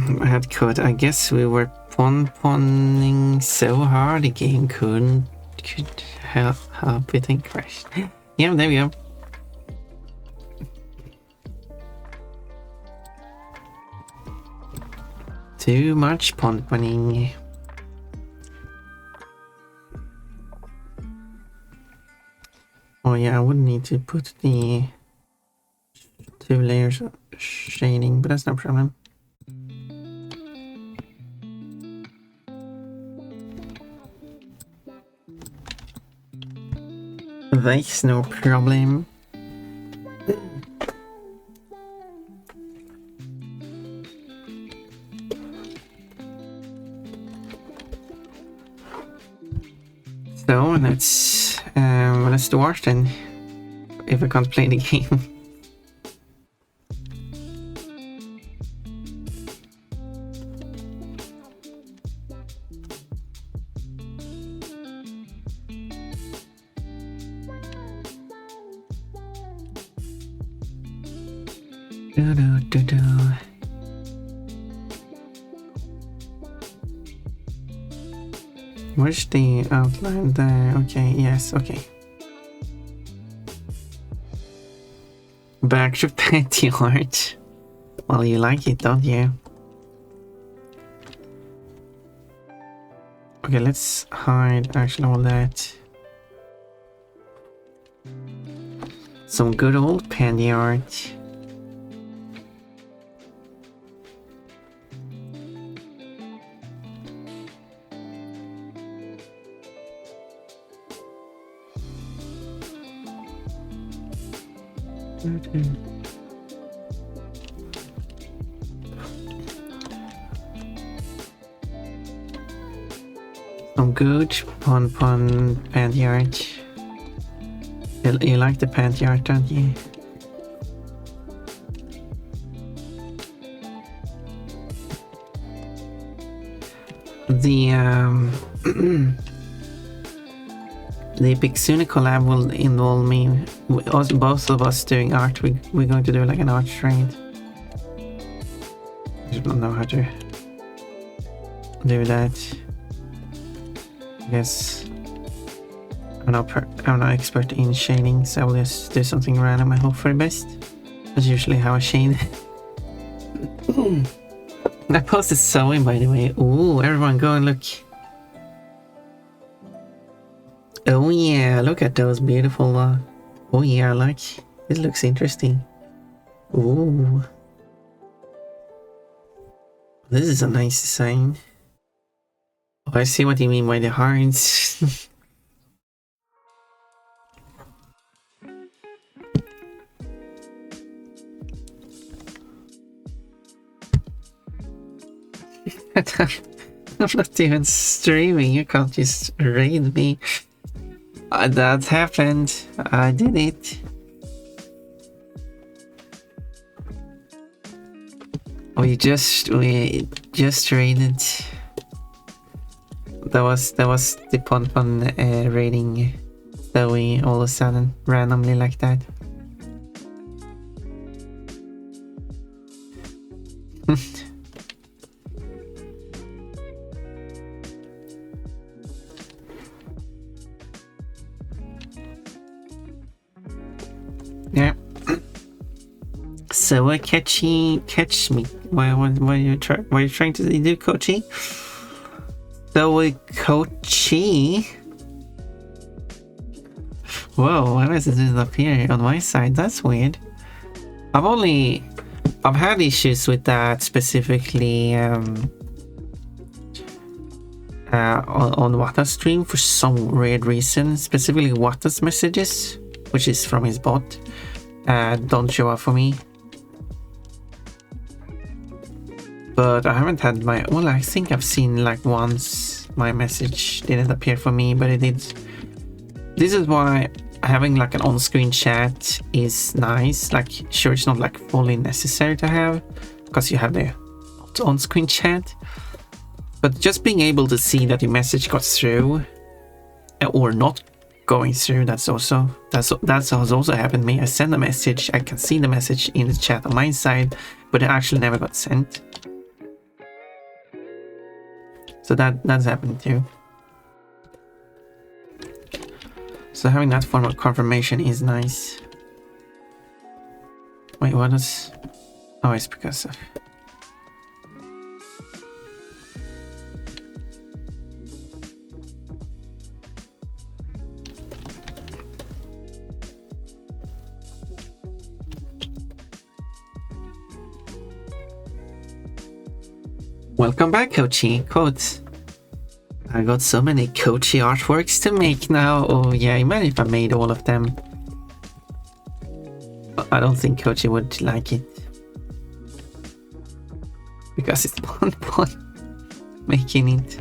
That could. I guess we were pon-ponning so hard the game could help it and crash. Yeah, there we go. Too much pon-ponning. Oh yeah, I would need to put the 2 layers of shading, but that's no problem. That's no problem. So let's start then, if I can't play the game. Where's the outline there? Okay, yes, okay. Back to petty art. Well, you like it, don't you? Okay, let's hide actually all that. Some good old penny art. Some good pun panty art. You like the panty art, don't you? The Pixabay collab will involve me, both of us doing art. We're going to do like an art trade. I don't know how to do that. I guess I'm not expert in shading, so I'll just do something random and hope for the best. That's usually how I shade. I posted sewing, by the way. Ooh, everyone go and look. Oh yeah, look at those beautiful oh yeah, I like it. Looks interesting. Ooh, this is a nice design. Oh, I see what you mean by the hearts. I'm not even streaming, you can't just raid me. That happened. I did it. We just raided. That was the pon raiding. So we all of a sudden randomly like that. Yeah. So catch me. What are you trying to do, Kochi? So Kochi. Whoa, why does it appear on my side? That's weird. I've had issues with that specifically on Wata's stream for some weird reason. Specifically Wata's messages, which is from his bot, don't show up for me. But I haven't had my... Well, I think I've seen like once my message didn't appear for me, but it did. This is why having like an on-screen chat is nice. Like, sure, it's not like fully necessary to have, because you have the on-screen chat. But just being able to see that your message got through, or not going through, that's also happened to me. I send a message, I can see the message in the chat on my side, but it actually never got sent. So that's happened too. So having that form of confirmation is nice. Wait, what is... Oh, it's because of... Welcome back, Coachy. Quote. I got so many Coachy artworks to make now. Oh yeah, imagine if I made all of them. I don't think Coachy would like it. Because it's fun making it.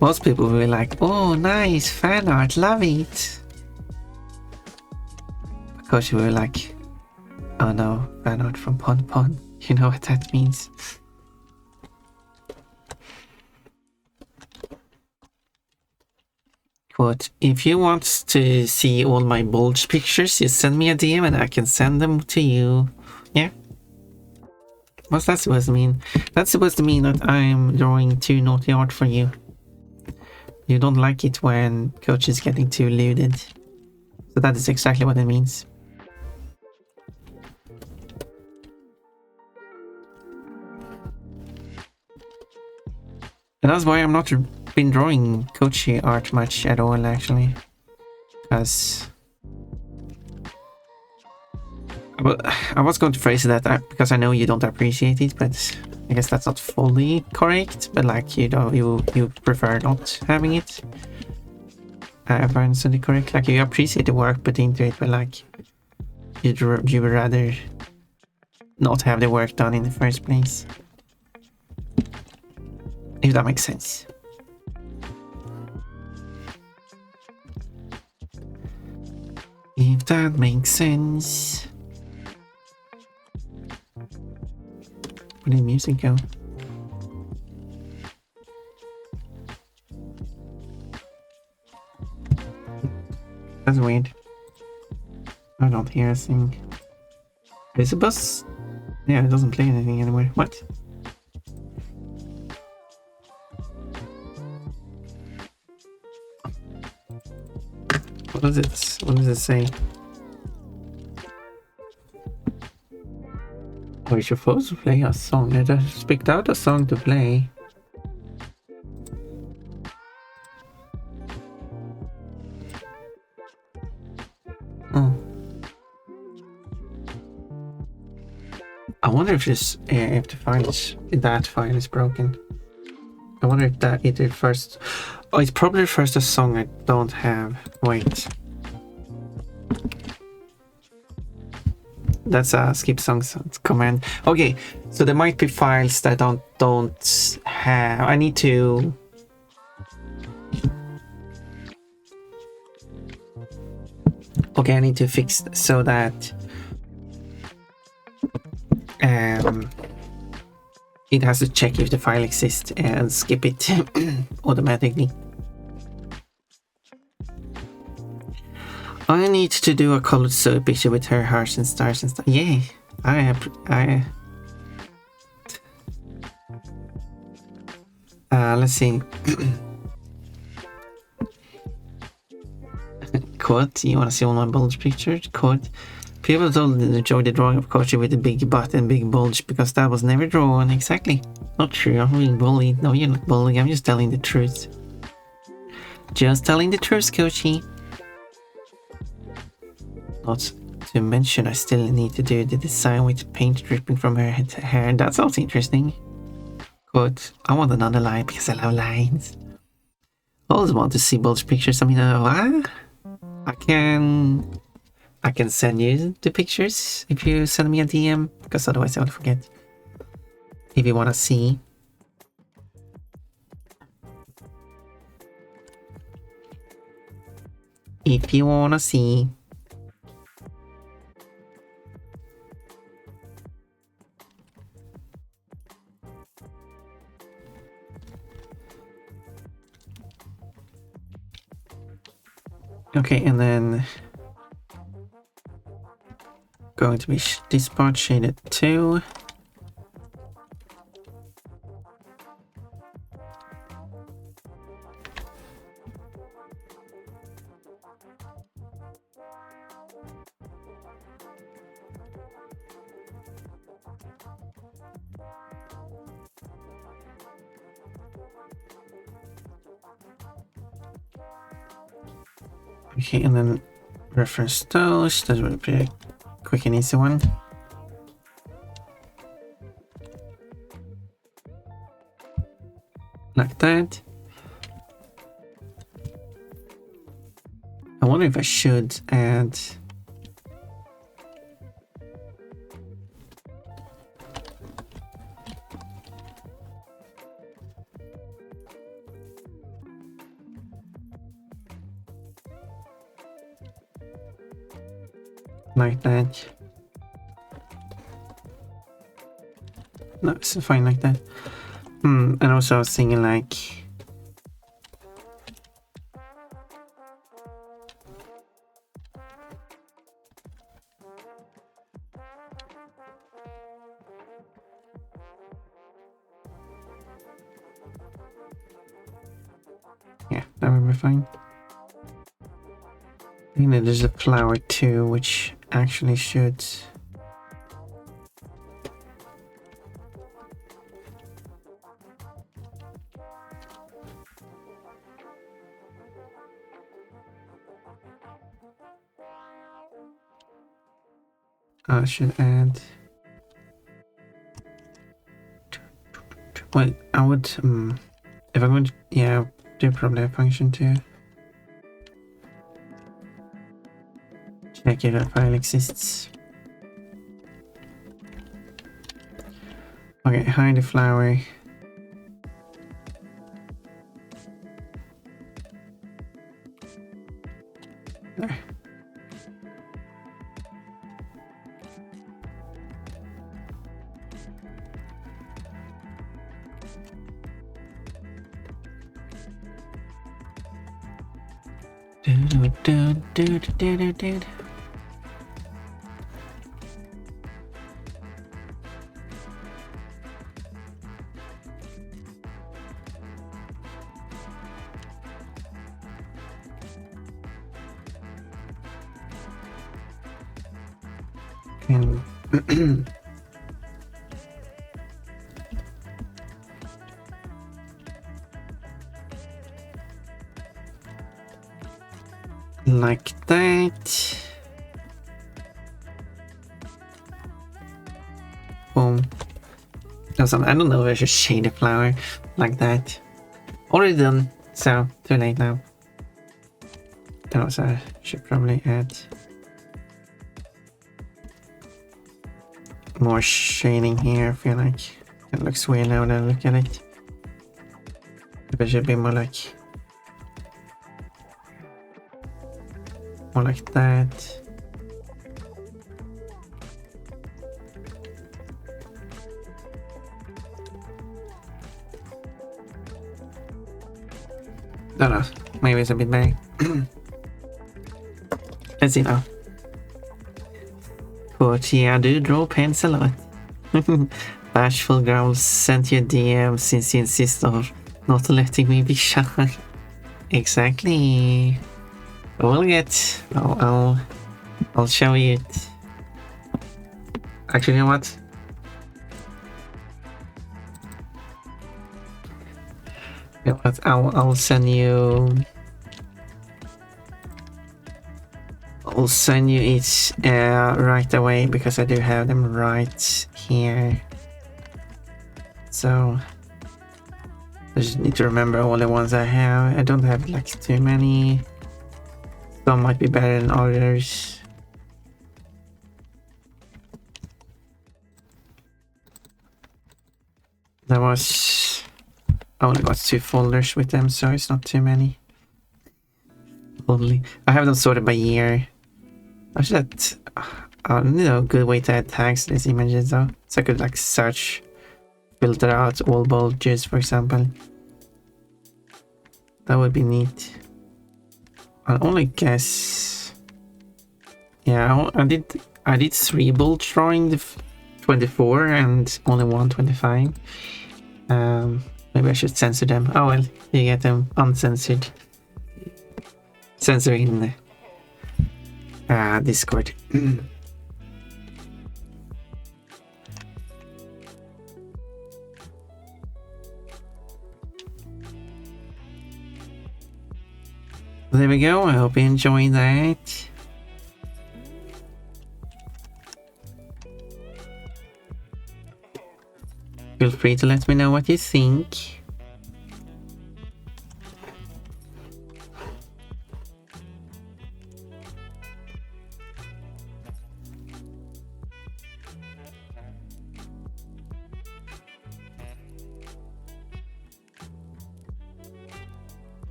Most people will be like, oh nice, fan art, love it. But Coachy will be like, oh no, fan art from Pon. You know what that means. Quote, if you want to see all my bulge pictures, you send me a DM and I can send them to you. Yeah. What's that supposed to mean? That's supposed to mean that I'm drawing too naughty art for you. You don't like it when Coach is getting too lewd. So that is exactly what it means. And that's why I'm not been drawing Coachy art much at all, actually. Because... I was going to phrase that because I know you don't appreciate it, but I guess that's not fully correct. But like, you know, you prefer not having it. If I understand it correct. Like, you appreciate the work put into it, but like, you would rather not have the work done in the first place. If that makes sense. If that makes sense. Where did the music go? That's weird. I don't hear a thing. Is a bus? Yeah, it doesn't play anything anymore. What? What does it say? Oh, you're supposed to play a song. I just picked out a song to play. Oh. I wonder if this if the file is that file is broken. I wonder if that it refers. Oh, it probably refers to a song I don't have. Wait. That's a skip songs command. Okay, so there might be files that don't have. I need to. Okay, I need to fix so that it has to check if the file exists and skip it automatically. I need to do a colored soap picture with her hearts and stars and stuff. Yeah, let's see. Quote, you want to see all my bulge pictures? Quote, people told me to enjoy the drawing of Kochi with a big butt and big bulge because that was never drawn. Exactly. Not true, I'm being bullied. No, you're not bullying, I'm just telling the truth. Just telling the truth, Kochi. Not to mention, I still need to do the design with paint dripping from her head to hair. That sounds interesting. Quote, I want another line because I love lines. I always want to see bulge pictures. I mean, what? I can send you the pictures if you send me a DM, because otherwise I'll forget. If you want to see. If you want to see. Okay, and then going to be this part shaded too. Okay, and then reference those. That will be a quick and easy one. Like that. I wonder if I should add like that. No, it's fine like that. And also I was thinking like yeah, that would be fine. I think that there's a flower too, which actually should add. Well, I would if I'm going to, yeah, do probably a function too. Check if that file exists. Okay, hide the flower. There. And like that. Boom. Also, I don't know if I should shade the flower like that. Already done, so too late now. And also I should probably add more shading here. I feel like it looks weird now that I look at it. Maybe it should be more like that. Don't know. Maybe it's a bit better. Let's see now. But yeah, I do draw pens a lot. Bashful girl sent you a DM since you insist on not letting me be shy. Exactly. We'll get. I'll show you it. Actually, you know what? You know what? I'll send you. I'll send you it right away because I do have them right here. So I just need to remember all the ones I have. I don't have like too many. Some might be better than others. There was. I only got 2 folders with them, so it's not too many. Only I have them sorted by year. Actually, that I don't know, a good way to add tags to these images though, so I could like search, filter out all bulges, for example. That would be neat. I only guess. Yeah, I did 3 bulge drawing the 24 and only 1 25. Maybe I should censor them. Oh well, you get them uncensored. Censoring Discord. there we go. I hope you enjoyed that. Feel free to let me know what you think.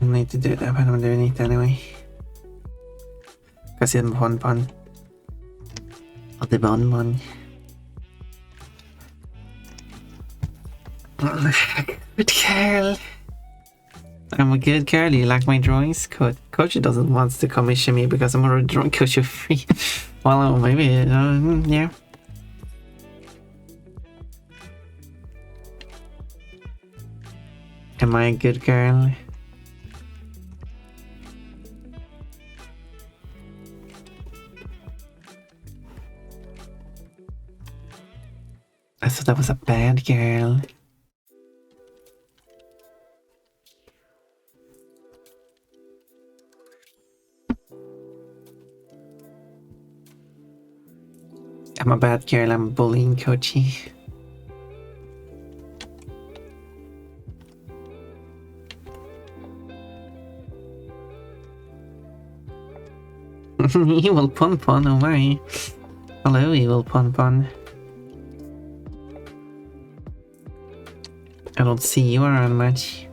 I need to do that, but I'm doing it anyway. Kasi it's fun. Oh, the bon. Good girl. I'm a good girl. You like my drawings? Coach doesn't want to commission me because I'm already drawing free. Well, maybe, yeah. Am I a good girl? I thought that was a bad girl. I'm a bad girl, I'm bullying Kochi. Evil Pon, oh my. Hello, Evil Pon. I don't see you around much.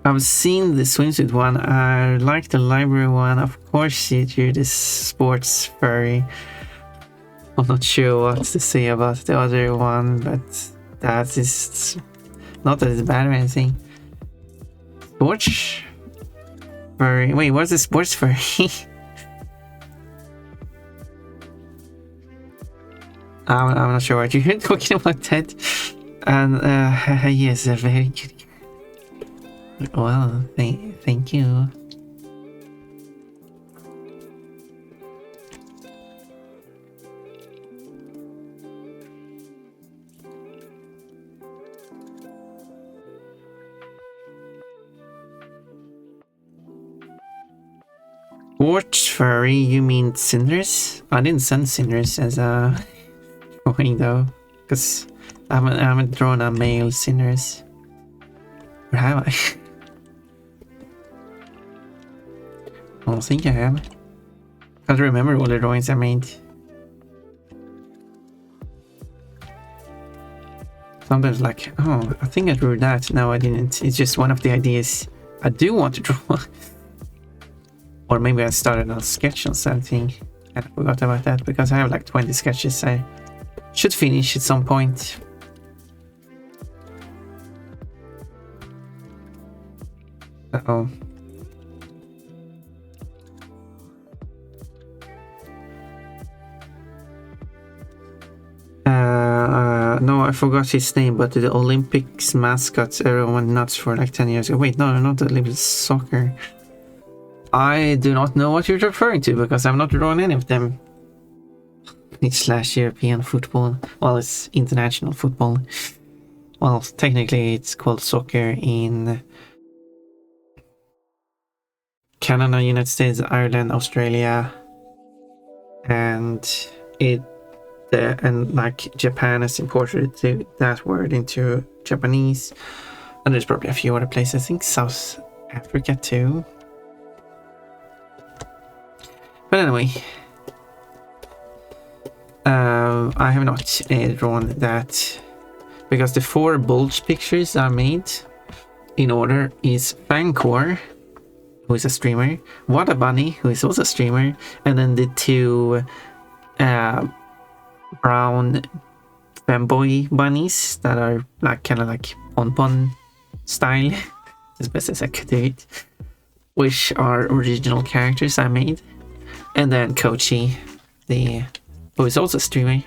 I've seen the swimsuit one. I like the library one. Of course you do this sports furry. I'm not sure what to say about the other one, but that is not that it's bad or anything. Sports furry. Wait, what's the sports furry? I'm not sure what you're talking about, Ted. And yes, a very good. Well, thank you. Sports furry, you mean Cinders? I didn't send Cinders as a drawing though, because I haven't drawn a male Cinders. Or have I? I don't think I have. Can't remember all the drawings I made. Sometimes like, oh, I think I drew that. No, I didn't. It's just one of the ideas I do want to draw. Or maybe I started a sketch on something and I forgot about that because I have like 20 sketches I should finish at some point. Uh-oh. No, I forgot his name, but the Olympics mascots everyone went nuts for like 10 years ago. Wait, no, not the Olympics, soccer. I do not know what you're referring to because I've not drawn any of them. It's / European football. Well, it's international football. Well, technically it's called soccer in Canada, United States, Ireland, Australia, and like Japan has imported that word into Japanese, and there's probably a few other places. I think South Africa too. But anyway, I have not drawn that because the 4 bulge pictures I made in order is Fangcore, who is a streamer, Water Bunny, who is also a streamer, and then the 2 brown femboy bunnies that are like kind of like pon style, as best as I could do it. which are original characters I made, and then Kochi, who is also a streamer.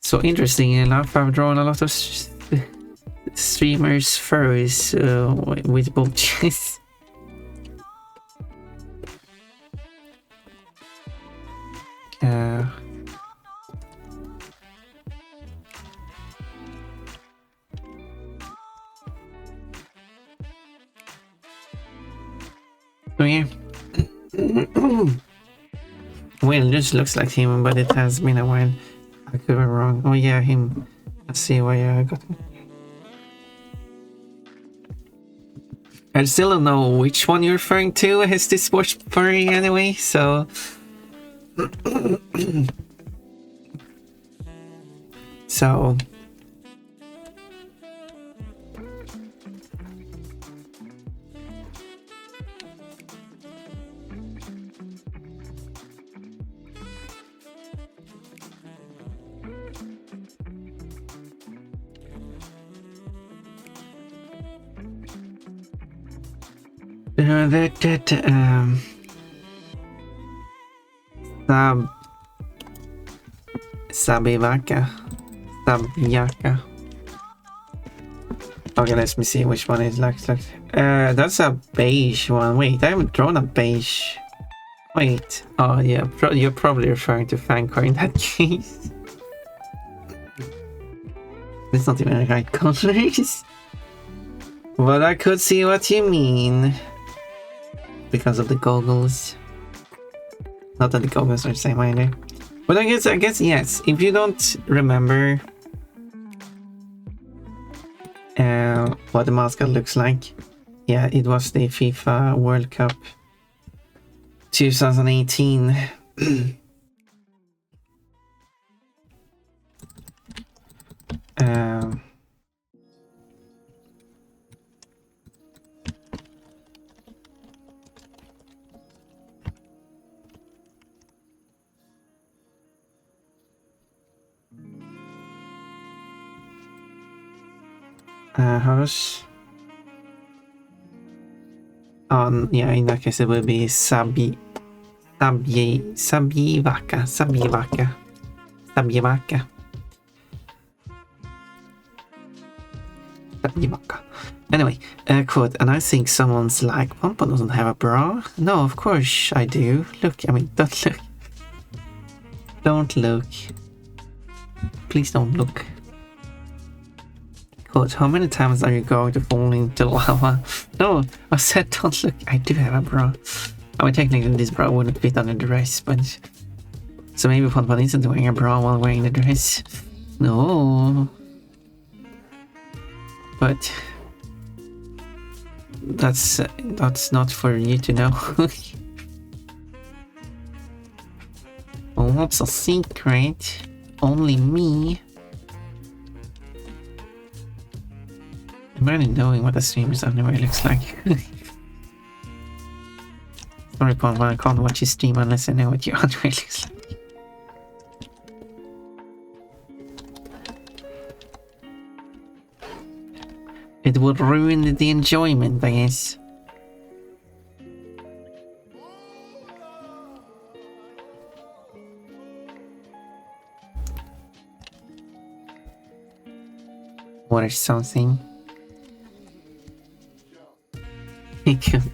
So interesting enough, I've drawn a lot of streamers' furries with bulges. So yeah. Well, it just looks like him, but it has been a while. I could be wrong. Oh yeah, him. Let's see why I got him. I still don't know which one you're referring to as this watch furry anyway, so... So... Sabiaka. Okay, let me see which one it looks like. That's a beige one. Wait, I haven't drawn a beige. Wait. Oh yeah, you're probably referring to Fankor in that case. It's not even the right colors. But I could see what you mean. Because of the goggles. Not that the goggles are the same either. But I guess yes. If you don't remember what the mascot looks like, yeah, it was the FIFA World Cup 2018. Hers. Yeah, in that case it would be Sabivaka. Anyway, quote, and I think someone's like, Pompa doesn't have a bra? No, of course I do. Look, I mean, don't look. Don't look. Please don't look. Quote, how many times are you going to fall into lava? No, I said don't look. I do have a bra. I mean, technically this bra wouldn't fit on the dress, but... So maybe Pompa isn't wearing a bra while wearing the dress. No. But... That's not for you to know. Well, what's a secret? Only me. Imagine knowing what a streamer's underwear looks like. Sorry, Pompa, I can't watch your stream unless I know what your underwear looks like. It would ruin the enjoyment, I guess. Or something.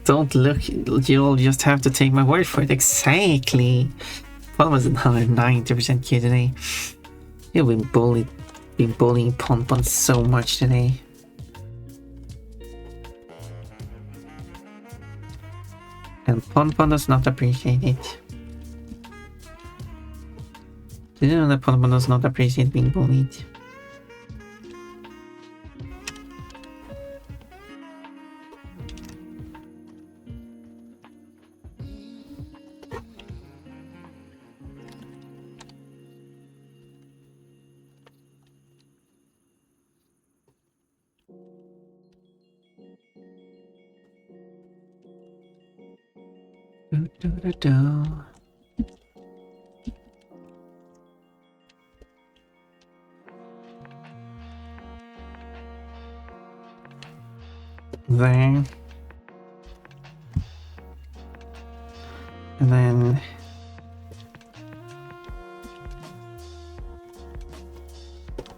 Don't look, you'll just have to take my word for it. Exactly. What was it, 190% Q today? You've been bullying Pompa so much today. And Pompa does not appreciate it. Do you know that Pompa does not appreciate being bullied? there. And then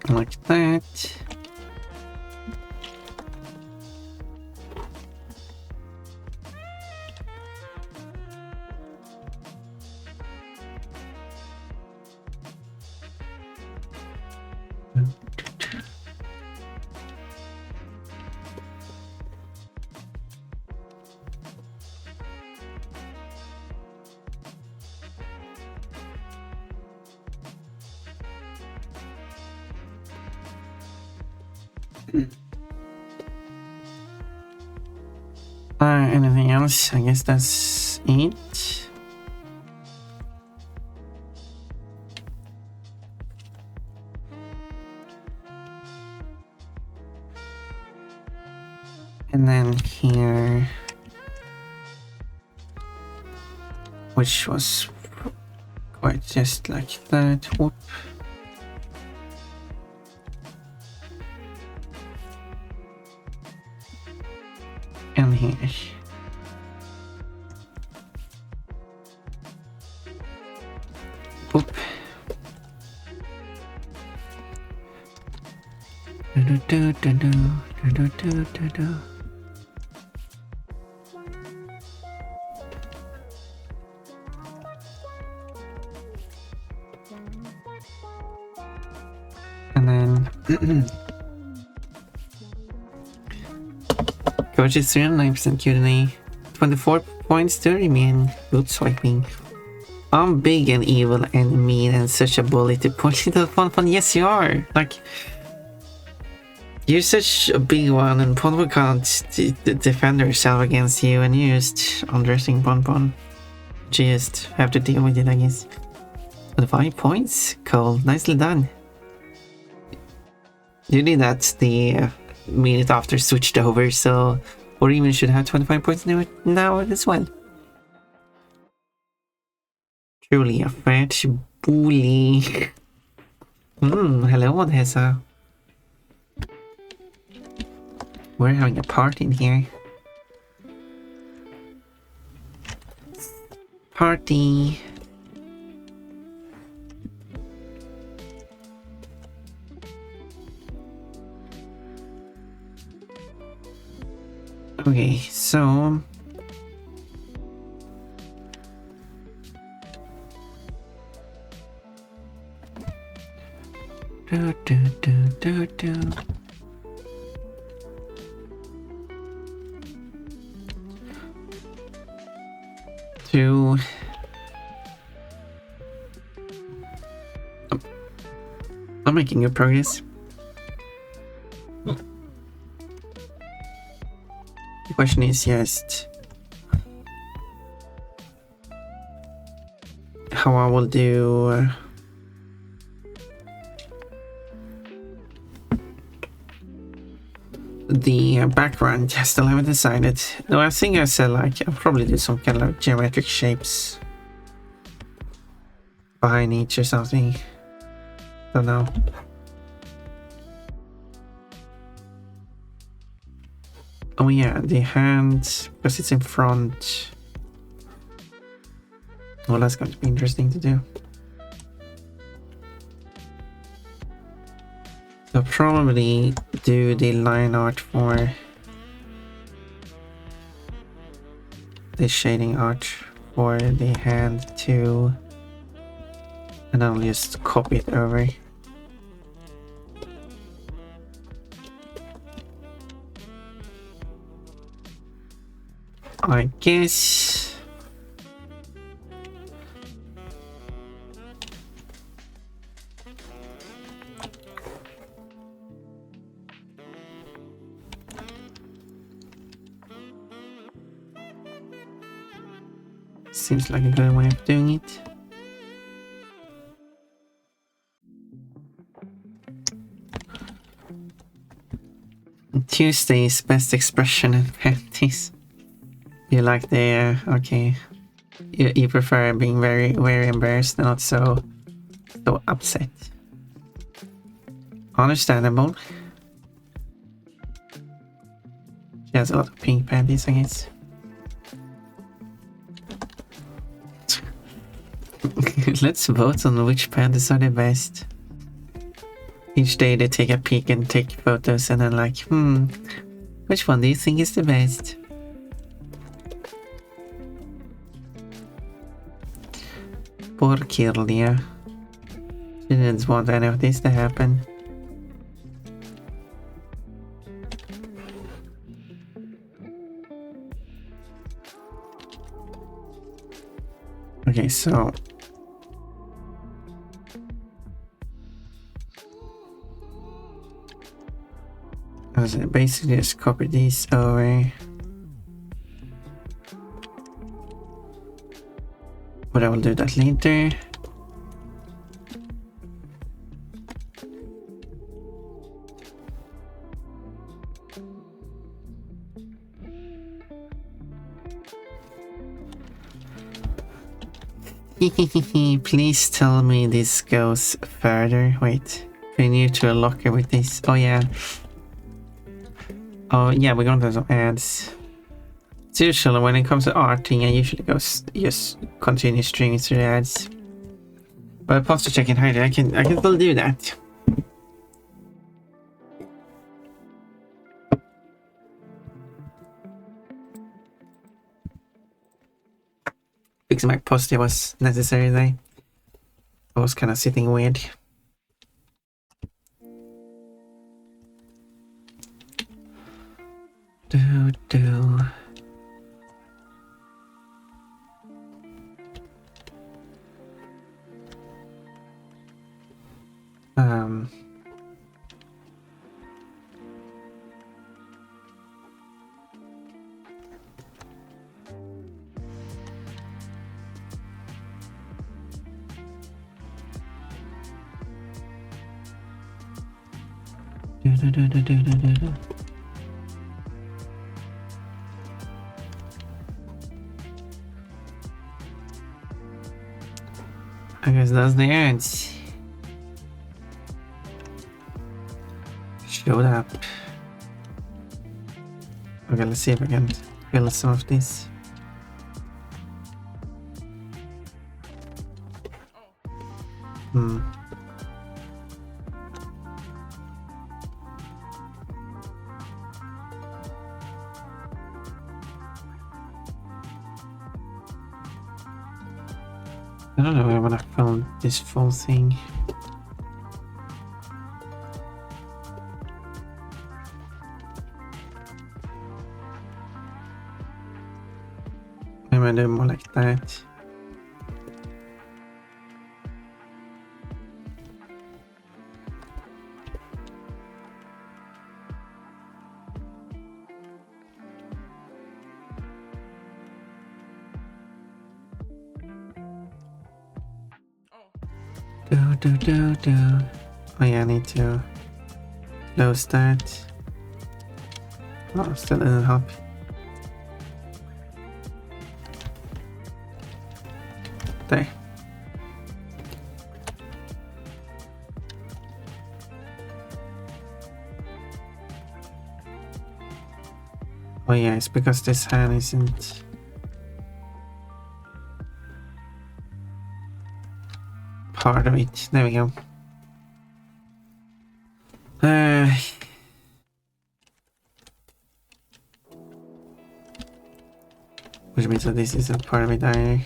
like that. Anything else? I guess that's it. And then here, which was quite just like that. Whoop. And here. Whoop. Do do do do do do do do. And then coach is 309% Q&A, 24 points to remain. Good swiping. I'm big and evil and mean and such a bully to point into the Pon. Yes, you are. Like, you're such a big one, and Pon can't defend herself against you, and you're just undressing Pon. Just have to deal with it, I guess. But 5 points, Cole. Nicely done. You did that the minute after switched over, so or even should have 25 points now as well. Truly a fetch bully. Hello, Odessa. We're having a party in here. Party. Okay, so to I'm making good progress. The question is just how I will do the background. I still haven't decided. No, I think I said like I'll probably do some kind of geometric shapes behind each or something. Don't know. Oh yeah, the hand, because it's in front. Well, that's going to be interesting to do. So probably do the line art for the shading art for the hand too, and I'll just copy it over. I guess seems like a good way of doing it. Tuesday's best expression in panties. You like the okay. You prefer being very embarrassed and not so upset. Understandable. She has a lot of pink panties, I guess. Let's vote on which panties are the best. Each day they take a peek and take photos and then like, which one do you think is the best? Poor Kirlia. She didn't want any of this to happen. Okay, so I basically just copy these over. But I will do that later. Please tell me this goes further. Wait, continue to a locker with this. Oh yeah. Oh yeah, we're gonna do some ads. It's usually when it comes to arting, I usually go just continue streaming through the ads. But posture check and hide, I can still do that. Pixabay posture was necessary there. I was kind of sitting weird. Do. I guess that's the end. Showed up. Okay, let's see if I can fill some of this. I don't know when I found this full thing. I might do more like that. Do. Oh yeah, I need to close that. Oh, still didn't help. There. Oh yeah, it's because this hand isn't... part of it. There we go. Which means that this isn't part of it either.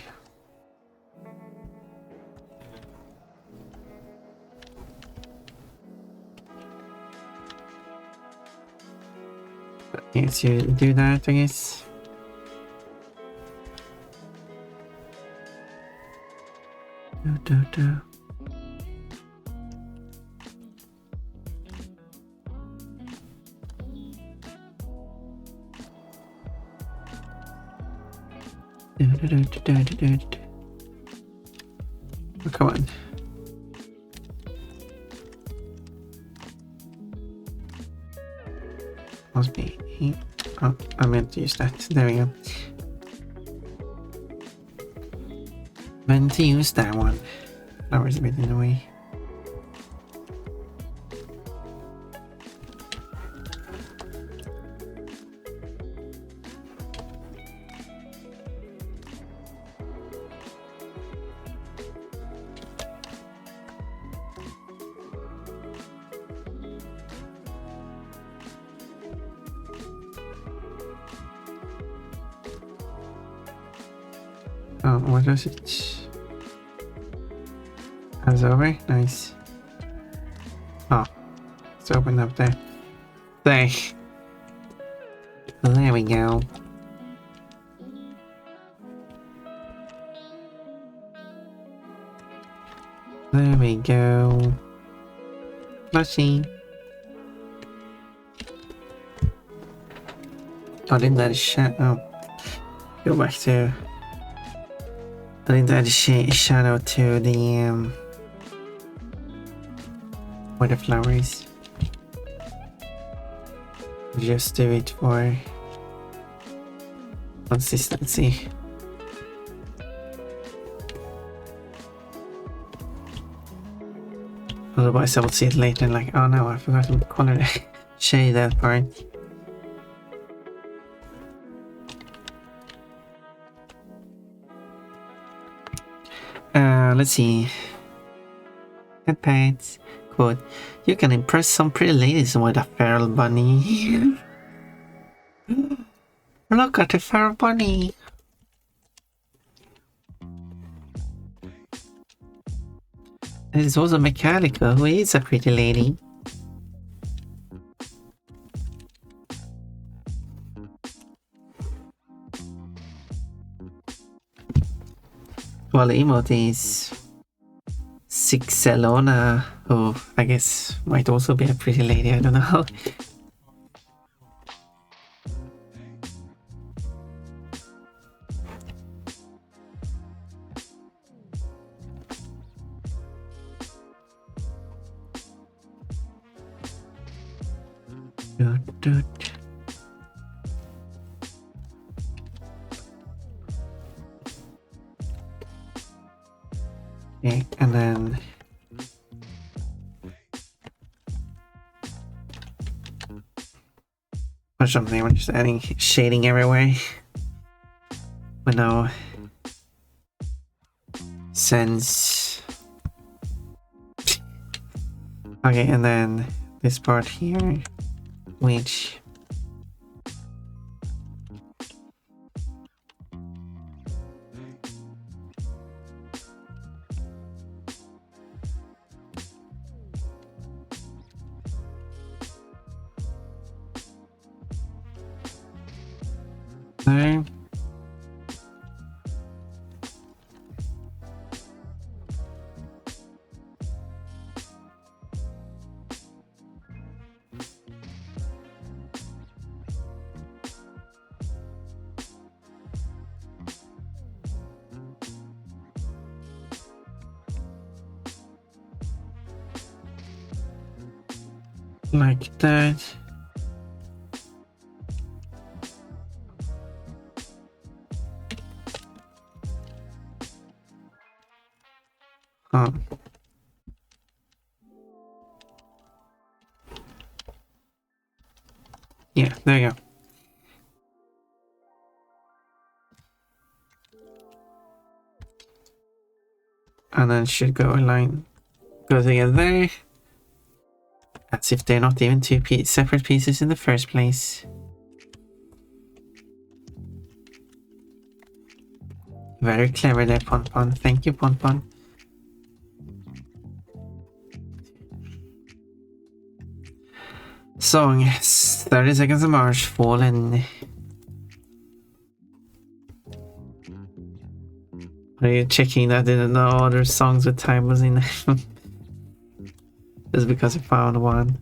But yes, you do that, I guess. Do. Oh, come on. Must be. Oh, I meant to use that. There we go. Meant to use that one. Flower's a bit in the way. Oh, what does it? Hands over? Nice. Oh, it's open up there. There. There we go. There we go. Flushy. Oh, I didn't add a shadow. Oh. Go back to... I didn't add a shadow to the... where the flower is. Just do it for... consistency. Otherwise I will see it later and like, oh no, I forgot to color shade that part. Let's see. Head pads. Quote, you can impress some pretty ladies with a feral bunny. Look at the feral bunny. This is also Mechanical, who is a pretty lady. Well, the emote is Sixelona, who I guess might also be a pretty lady, I don't know. Okay, and then or something, we're just adding shading everywhere with no sense. Okay, and then this part here, which there. Like that. Oh. Yeah, there you go. And then should go a line, go together there. As if they're not even two separate pieces in the first place. Very clever there, Pon. Thank you, Pon. Song 30 Seconds of March, Fallen. Are you checking that there are no other songs with typos in them? Just because I found one.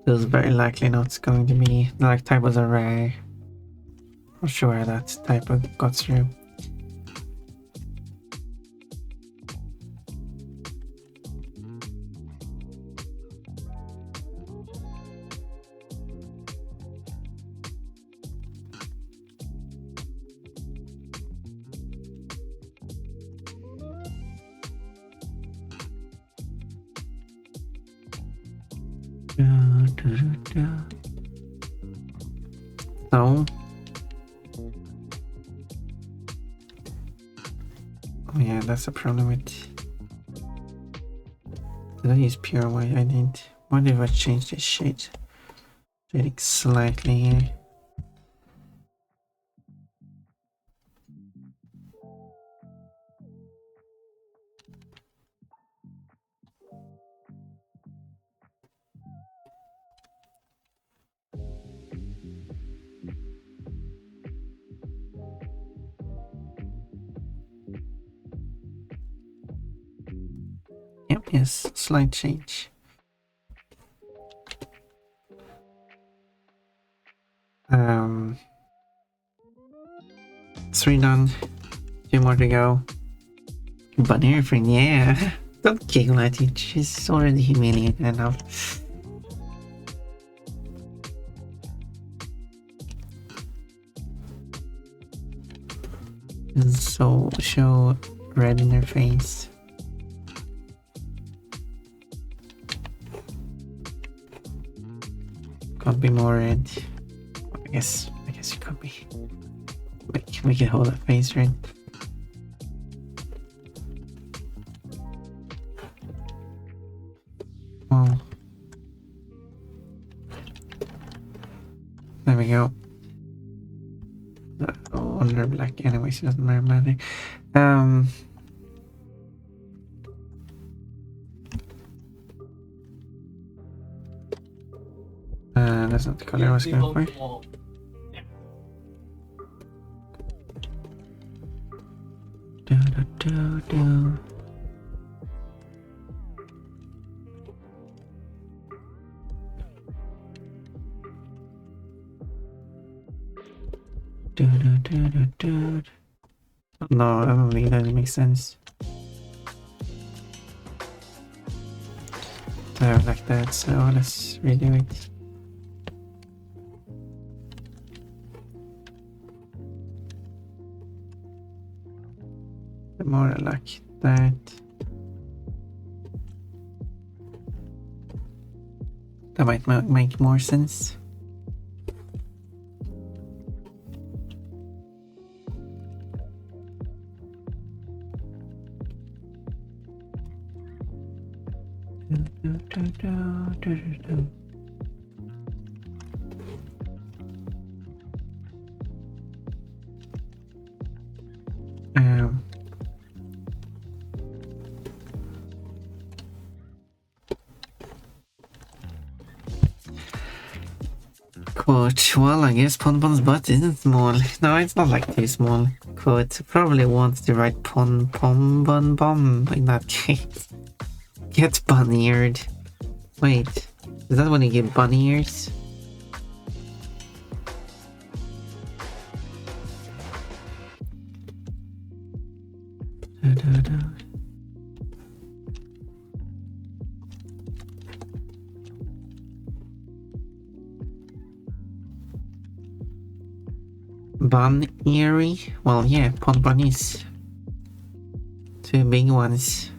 There's very likely not going to be, like, typos are rare. I'm sure that typo got through. So, oh yeah, that's the problem with. Did I use pure white? I didn't. What if I change this shade? Shading slightly here. Yes, slight change. 3 done. 2 more to go. Bunny friend, yeah. Don't giggle at it. She's already humiliated enough. So show red in her face. Can't be more red. I guess you can't be. Make it hold that face red. Oh. There we go. Under black anyway, so it doesn't matter. That's not the color I was going for. No, I don't think that makes sense. Like that, so let's redo it. More like that. That might make more sense. Quote, well, I guess Ponpon's butt isn't small. No, it's not like too small. Quote, probably wants to write Pon Pom Bun Bum in that case. Get bunny-eared. Wait, is that when you get bunny ears? Bun eerie? Well, yeah, pon bunnies. 2 big ones.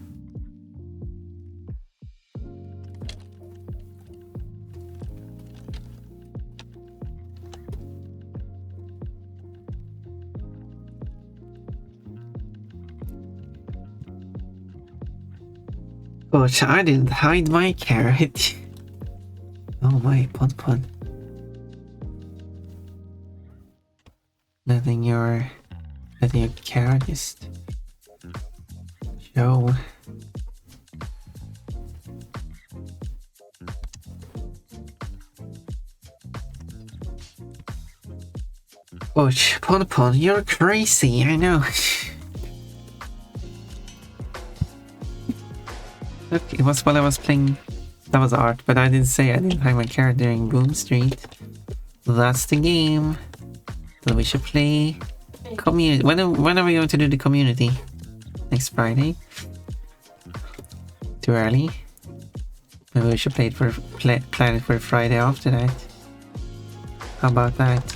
Gosh, I didn't hide my carrot. Oh my, pon. Letting your carrot just show. Gosh, Pon, you're crazy, I know. Look, it was while I was playing. That was art, but I didn't say I didn't hide my carrot during Boom Street. That's the game. So we should play community. When are we going to do the community? Next Friday? Too early? Maybe we should plan it for Friday after that. How about that?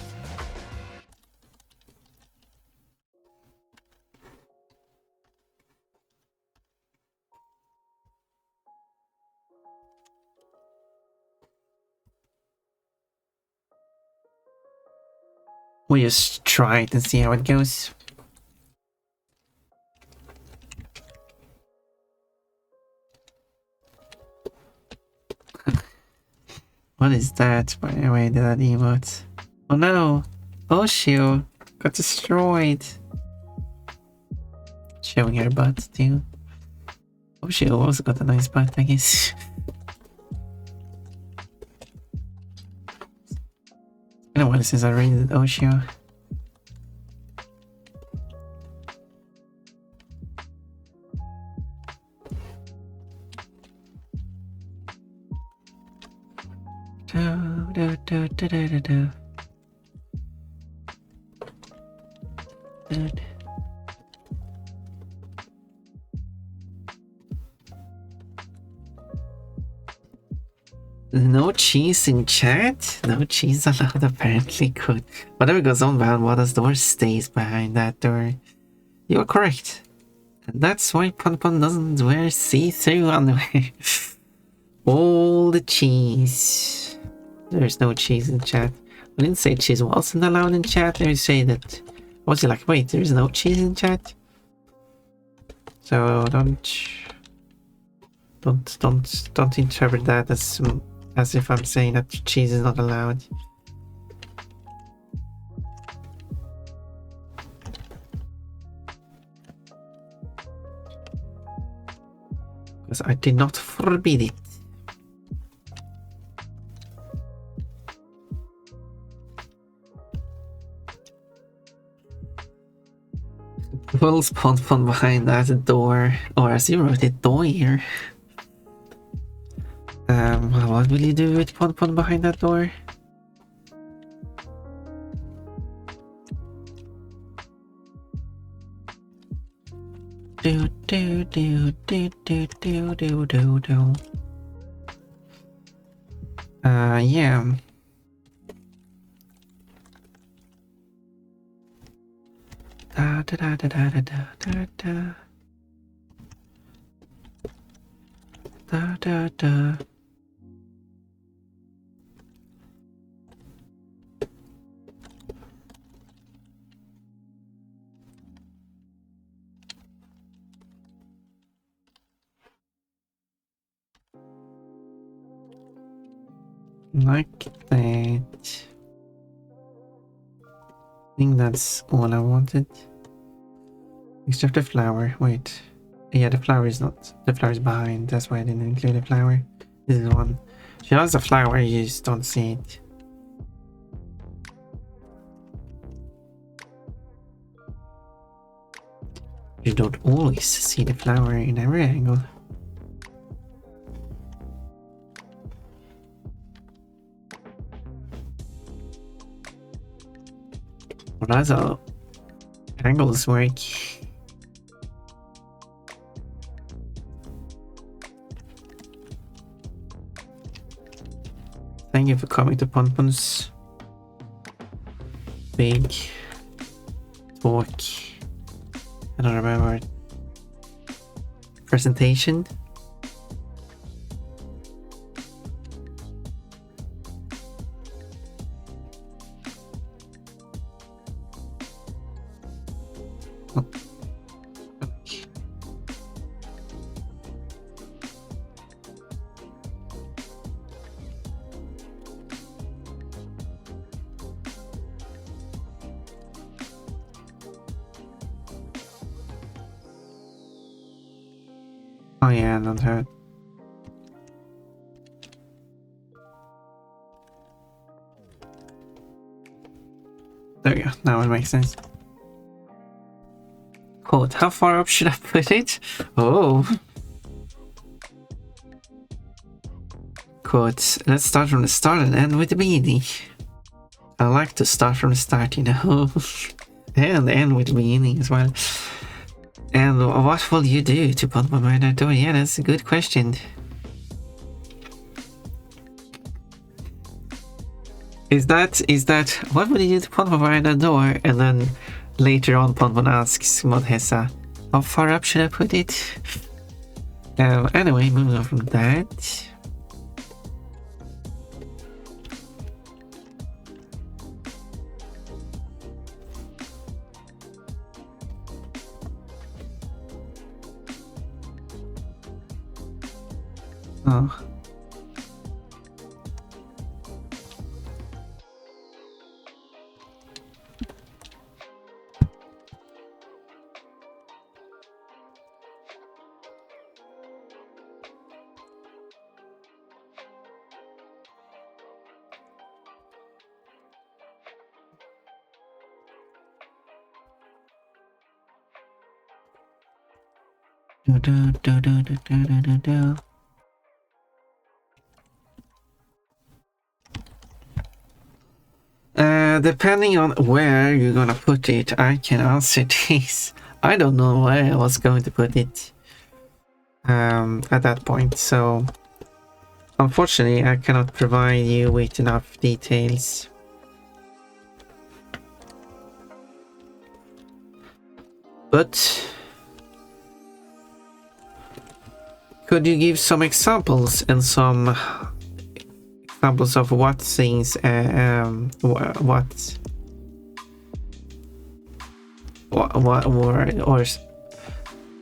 We just try it and see how it goes. What is that, by the way, that emote? Oh no! Oshio got destroyed! Showing her butt too. Oshio also got a nice butt, I guess. It's been a while since I raided Oshio. No cheese in chat? No cheese allowed apparently. Good. Whatever goes on behind Wada's door stays behind that door. You are correct. And that's why Pon doesn't wear see-through underwear. All the cheese. There's no cheese in chat. I didn't say cheese wasn't allowed in chat. I say that. Was it like, wait, there's no cheese in chat? So don't interpret that as if I'm saying that cheese is not allowed. Because I did not forbid it. Pulls Pon behind that door, or as you wrote it, door. What will you do with Pon behind that door? Yeah. Da da da da da da da da da da da. Like that. I think that's all I wanted. Except the flower. Wait. Yeah, the flower is not. The flower is behind. That's why I didn't include the flower. This is one. She has a flower, you just don't see it. You don't always see the flower in every angle. Well, that's how angles work. Thank you for coming to Ponpon's big talk. I don't remember. Presentation. Oh. Oh yeah, I don't have it. There we go, now it makes sense. Quote, how far up should I put it? Oh. Quote, let's start from the start and end with the beginning. I like to start from the start, you know. And end with the beginning as well. And what will you do to put my mind out door? Yeah, that's a good question. Is that what would you do to put my mind out door? And then later on Ponpon asks Modhesa, how far up should I put it? Anyway, moving on from that. Oh. Do, do, do, do, do, do, do, do. depending on where you're gonna put it, I can answer this. I don't know where I was going to put it at that point, so unfortunately I cannot provide you with enough details. But could you give some examples and some examples of what things what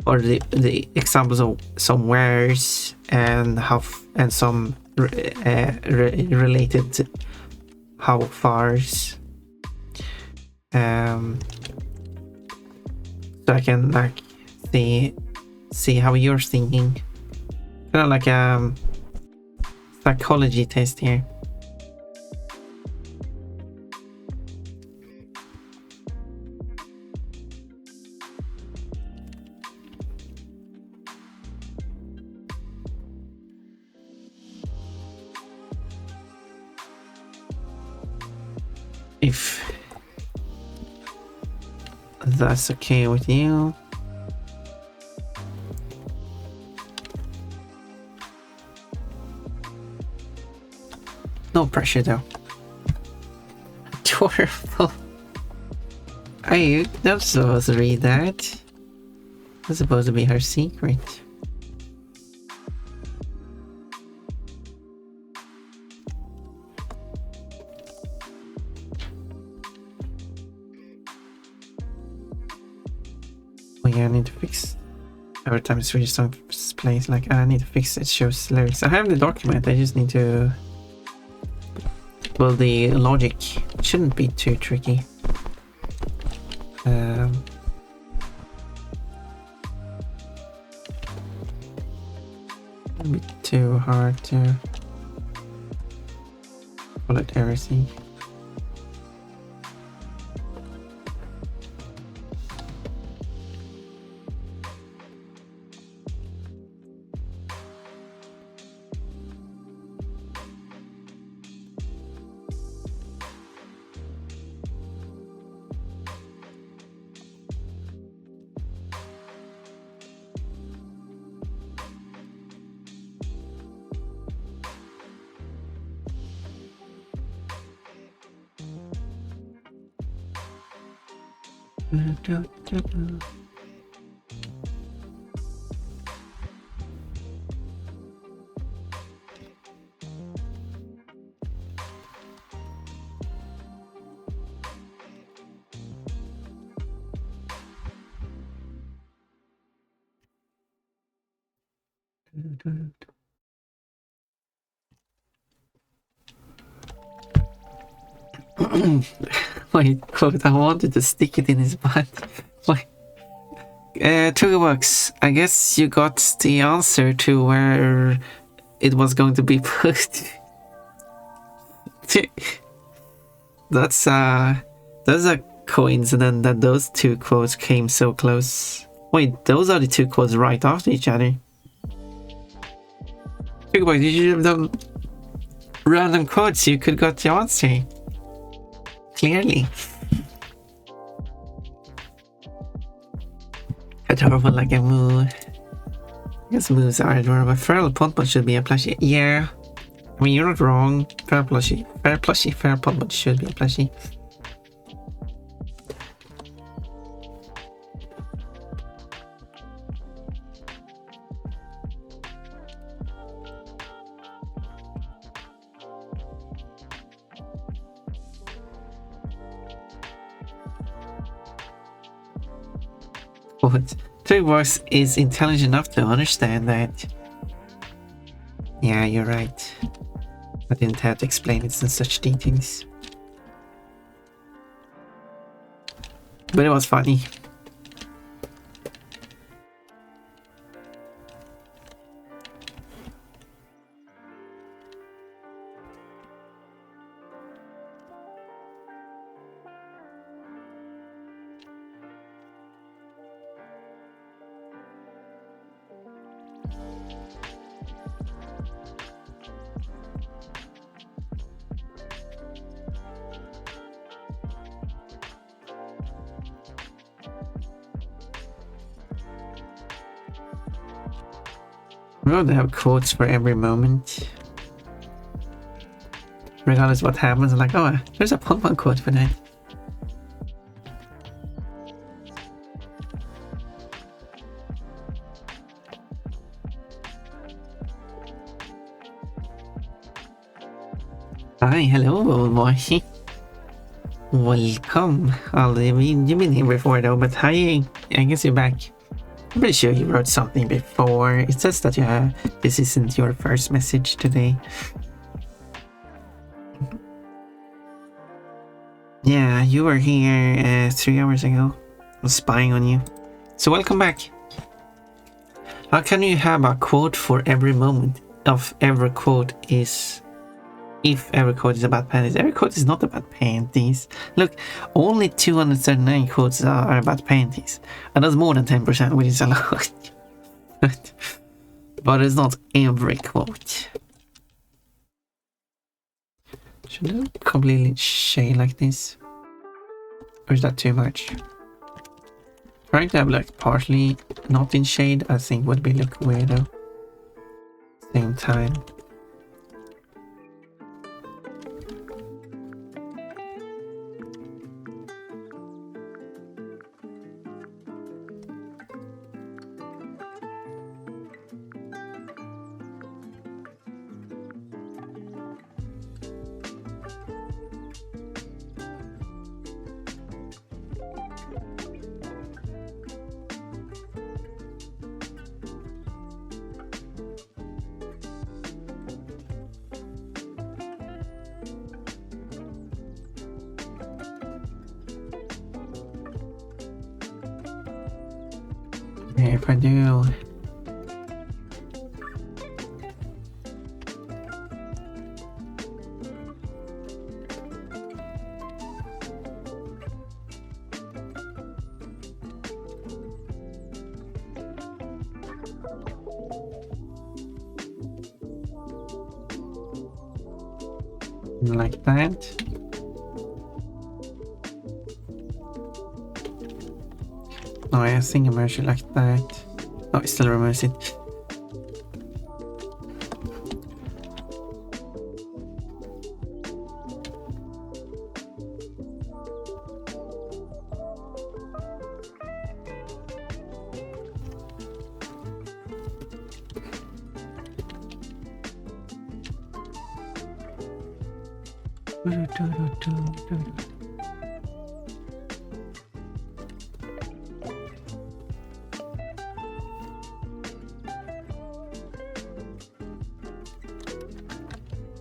or the examples of some wares and and some related to how fars, so I can like see how you're thinking, kind of like a psychology test here. If that's okay with you. No pressure though. Adorable. Are you not supposed to read that? That's supposed to be her secret. Oh yeah, I need to fix. Every time it's really song plays, like I need to fix it. Shows lyrics. I have the document. I just need to. Well, the logic shouldn't be too tricky. A bit too hard to call it everything. Wait, quote, I wanted to stick it in his butt. Wait. Toolbox, I guess you got the answer to where it was going to be put. That's a coincidence that those two quotes came so close. Wait, those are the two quotes right after each other. Toolbox, you should have done random quotes, you could got the answer. Clearly. Adorable like a moo. I guess moos are adorable. Feral Podbot should be a plushie. Yeah. I mean, you're not wrong. Feral plushie. Feral Podbot should be a plushie. But Toolbox is intelligent enough to understand that. Yeah, you're right. I didn't have to explain it in such details. But it was funny. We're going to have quotes for every moment. Regardless of what happens, I'm like, oh, there's a Pokemon quote for that. Hi, hello, old boy. Welcome. You've been here before though, but hi, I guess you're back. I'm pretty sure you wrote something before. It says that you have, this isn't your first message today. Yeah, you were here 3 hours ago. I was spying on you. So welcome back. How can you have a quote for every moment of every quote is... If every quote is about panties. Every quote is not about panties. Look, only 239 quotes are about panties. And that's more than 10%, which is a lot. But it's not every quote. Should I completely shade like this? Or is that too much? Trying to have like partly not in shade, I think would be look weirdo. Same time. If I do... like that. No, I think I'm actually like that. Oh, it still removes it.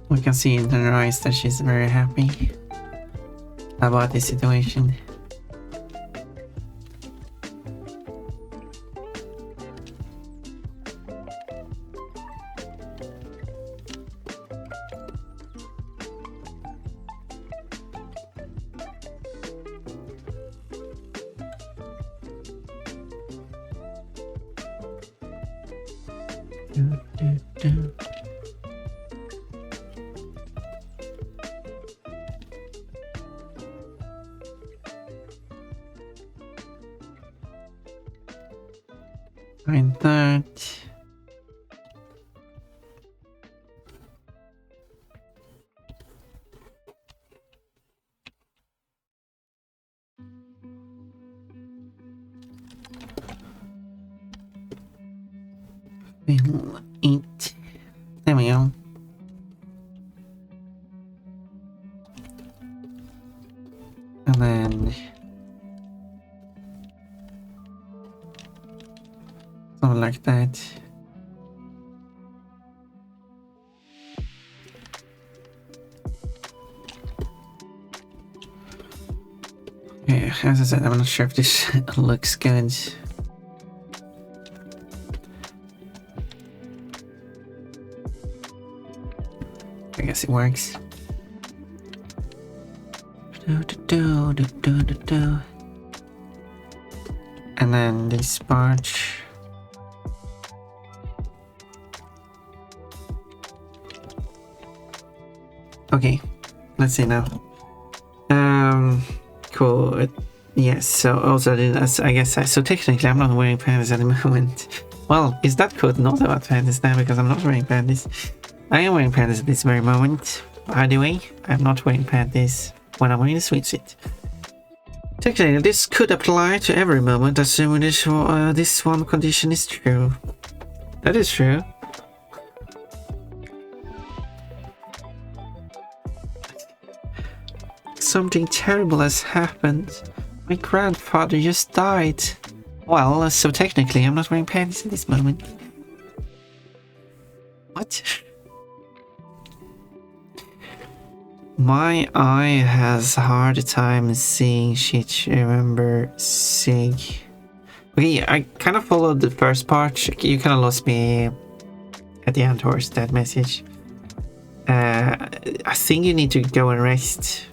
We can see in her eyes that she's very happy about this situation. Find that. We'll eat. There we go. And then something like that. Yeah, as I said, I'm not sure if this looks good. I guess it works. And then this part. Okay, let's see now. Cool. Yes. So also, I guess so. Technically, I'm not wearing pants at the moment. Well, is that code not about panties now? Because I'm not wearing panties. I am wearing panties at this very moment. By the way, I'm not wearing panties when I'm wearing the swimsuit. Technically, this could apply to every moment, assuming this one condition is true. That is true. Something terrible has happened. My grandfather just died. Well, so technically I'm not wearing panties at this moment. What? My eye has a hard time seeing shit. Remember Sig. Okay, I kind of followed the first part. You kind of lost me at the end towards that message. I think you need to go and rest.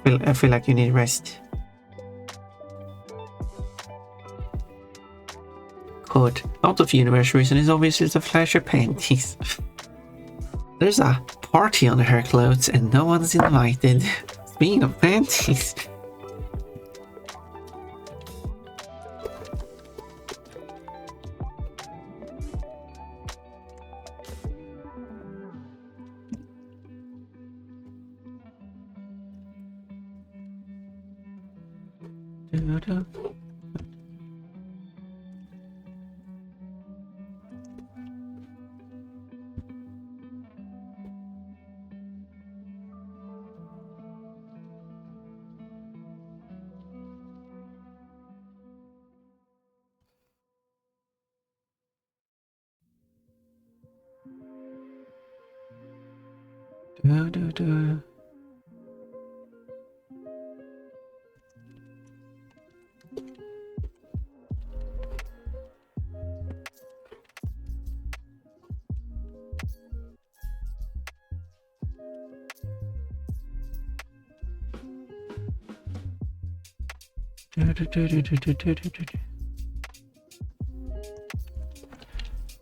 I feel like you need rest. Good. Out of universe reason is obviously the flash of panties. There's a party on her clothes and no one's invited. Speaking of panties.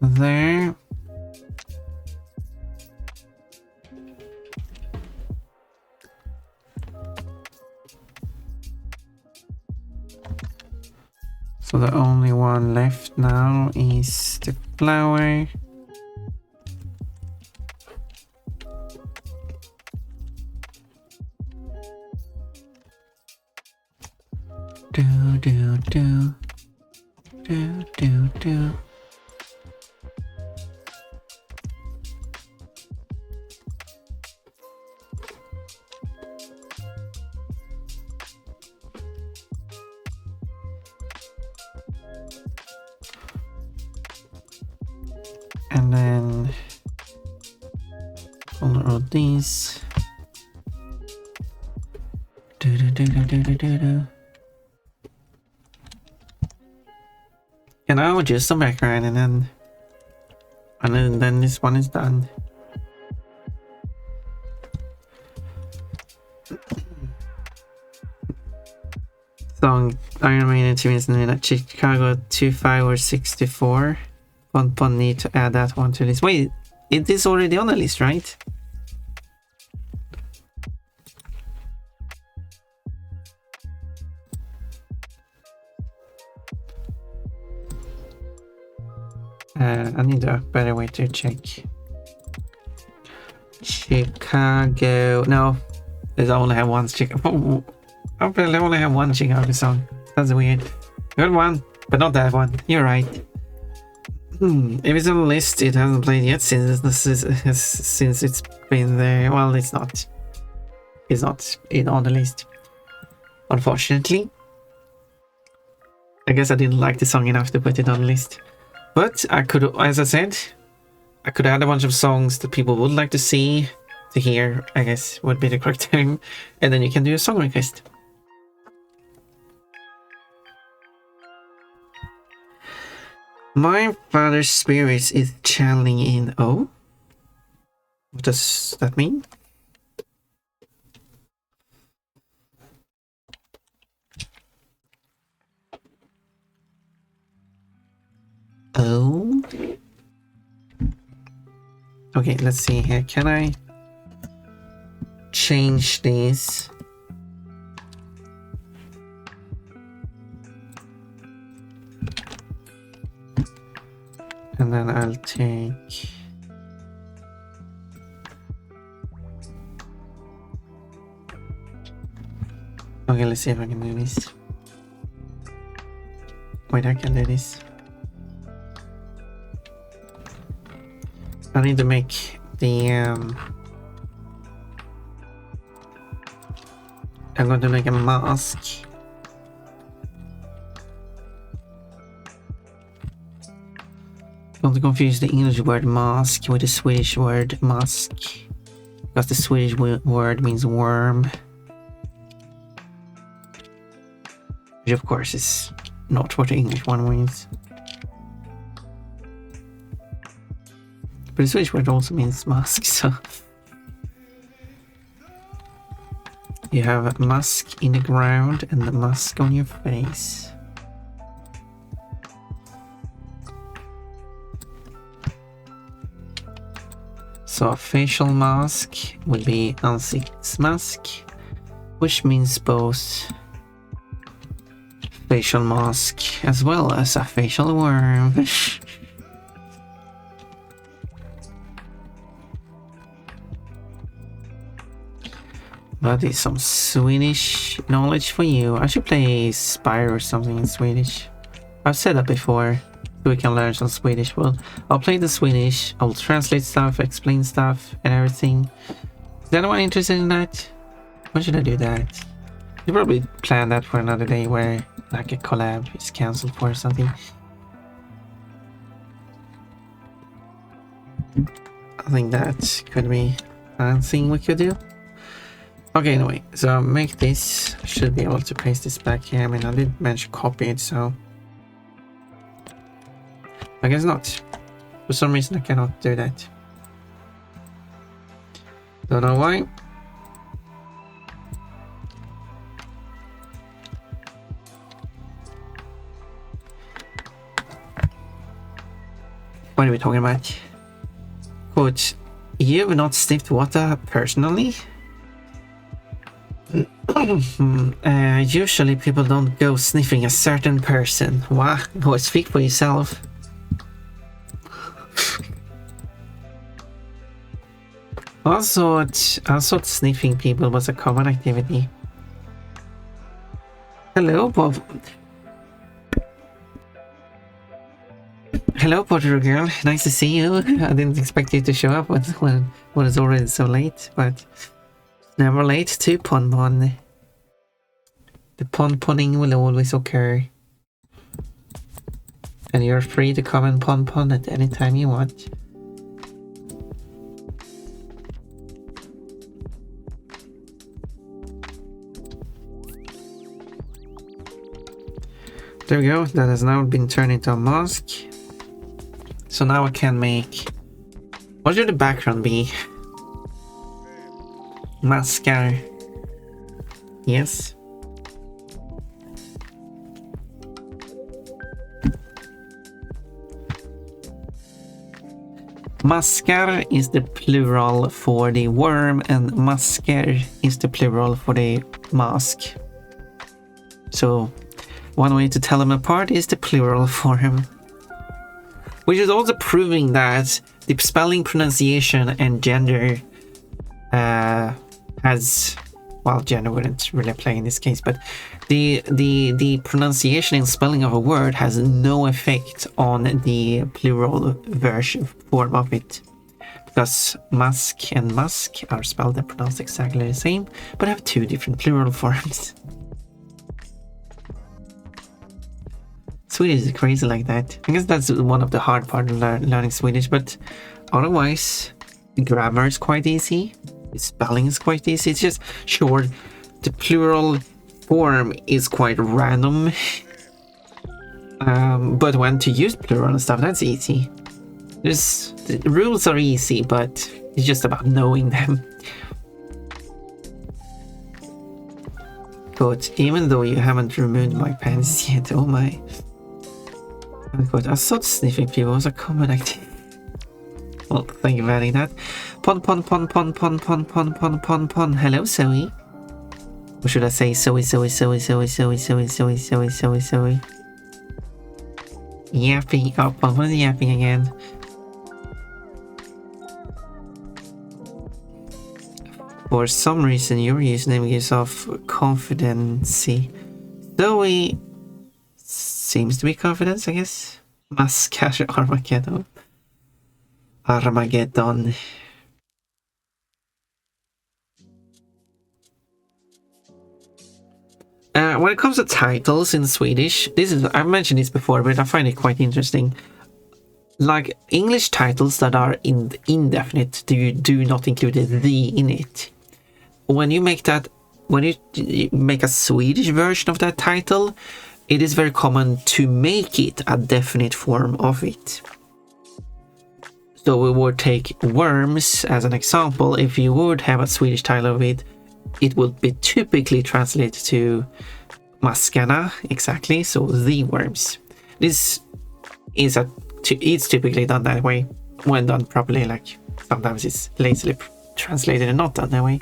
There. So the only one left now is the flower. Do. And then all of these. And I will just some background and then this one is done. Song Iron Maiden 2 minutes in Chicago 25 or 64. One need to add that one to this. Wait, it is already on the list, right? I need a better way to check. Chicago. No, there's only have one Chicago. I only have one Chicago song. That's weird. Good one, but not that one. You're right. If it's on the list, it hasn't played yet since it's been there. Well, it's not. It's not on the list, unfortunately. I guess I didn't like the song enough to put it on the list. But I could, as I said, I could add a bunch of songs that people would like to see, to hear, I guess would be the correct term, and then you can do a song request. My father's spirit is channeling in. Oh? What does that mean? Oh? Okay, let's see here. Can I change this? And then I'll take... Okay, let's see if I can do this. Wait, I can do this. I need to make the I'm going to make a mask. Don't confuse the English word mask with the Swedish word mask, because the Swedish word means worm, which of course is not what the English one means. But the Swedish word also means mask, so you have a mask in the ground and the mask on your face. So a facial mask would be ansiktsmask, which means both facial mask as well as a facial worm. That is some Swedish knowledge for you. I should play Spire or something in Swedish. I've said that before, so we can learn some Swedish. Well, I'll play the Swedish, I'll translate stuff, explain stuff and everything. Is anyone interested in that? When should I do that? You probably plan that for another day where like a collab is cancelled for something. I think that could be a thing we could do. Okay, anyway, so make this. I should be able to paste this back here. I mean, I did mention copy it, so I guess not. For some reason I cannot do that. Don't know why. What are we talking about? Quote, you have not sniffed water personally? Usually people don't go sniffing a certain person. Wow, go speak for yourself. I thought sniffing people was a common activity. Hello, Bob. Hello, Porter girl. Nice to see you. I didn't expect you to show up when it's already so late, but never late to pon. The pon-ponning will always occur. And you're free to come and pon at any time you want. There we go, that has now been turned into a mask. So now I can make... What should the background be? Mascara. Yes. Maskar is the plural for the worm and masker is the plural for the mask. So one way to tell them apart is the plural form. Which is also proving that the spelling, pronunciation and gender has, well, gender wouldn't really play in this case, but the pronunciation and spelling of a word has no effect on the plural version form of it, because mask and musk are spelled and pronounced exactly the same, but have two different plural forms. Swedish is crazy like that. I guess that's one of the hard part of learning Swedish, but otherwise the grammar is quite easy. The spelling is quite easy. It's just sure the plural form is quite random. But when to use plural and stuff, that's easy. The rules are easy, but it's just about knowing them. But even though you haven't removed my pants yet, oh my. But I thought sniffing people was a common activity. Well, thank you for adding that. Pon. Hello, Zoe. Or should I say Zoe? yapping. Oh, Pokemon is yapping again. For some reason, your username gives off confidency. Zoe seems to be confidence, I guess. Mascara Armageddon. Armageddon. When it comes to titles in Swedish, I've mentioned this before, but I find it quite interesting. Like English titles that are indefinite, do not include the in it. When you make a Swedish version of that title, it is very common to make it a definite form of it. So we would take worms as an example. If you would have a Swedish title of it, it would be typically translated to maskarna, exactly, so the worms. This is it's typically done that way when done properly. Like sometimes it's lazily translated and not done that way.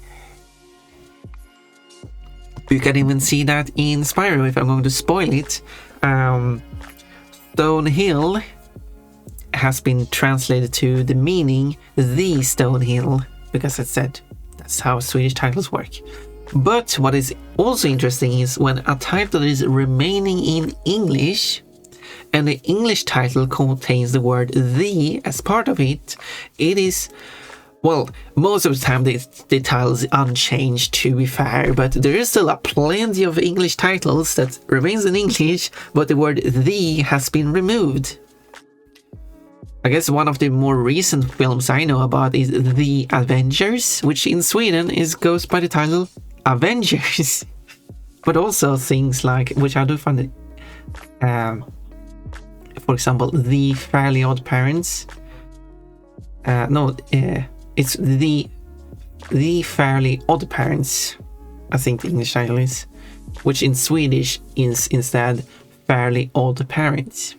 You can even see that in Spyro, if I'm going to spoil it. Stonehill has been translated to the meaning the Stonehill, because I said that's how Swedish titles work. But what is also interesting is when a title is remaining in English and the English title contains the word the as part of it, it is, well, most of the time the title is unchanged, to be fair, but there is still a plenty of English titles that remains in English, but the word the has been removed. I guess one of the more recent films I know about is The Avengers, which in Sweden goes by the title Avengers. But also things like, which I do find it, for example, The Fairly Odd Parents. It's the Fairly Odd Parents, I think the English title is, which in Swedish is instead Fairly Odd Parents.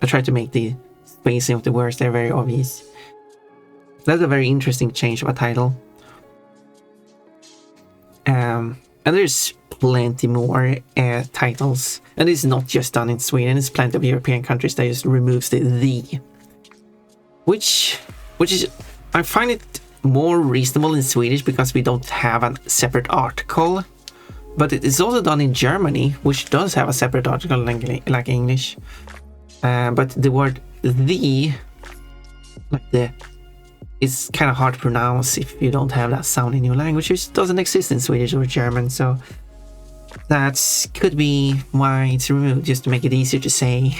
I tried to make the spacing of the words there very obvious. That's a very interesting change of a title. And there's plenty more titles, and it's not just done in Sweden. There's plenty of European countries that just removes the, which is, I find it more reasonable in Swedish because we don't have a separate article, but it is also done in Germany, which does have a separate article like English. But the word the, like the, is kind of hard to pronounce if you don't have that sound in your language, which doesn't exist in Swedish or German, so that could be why it's removed, just to make it easier to say.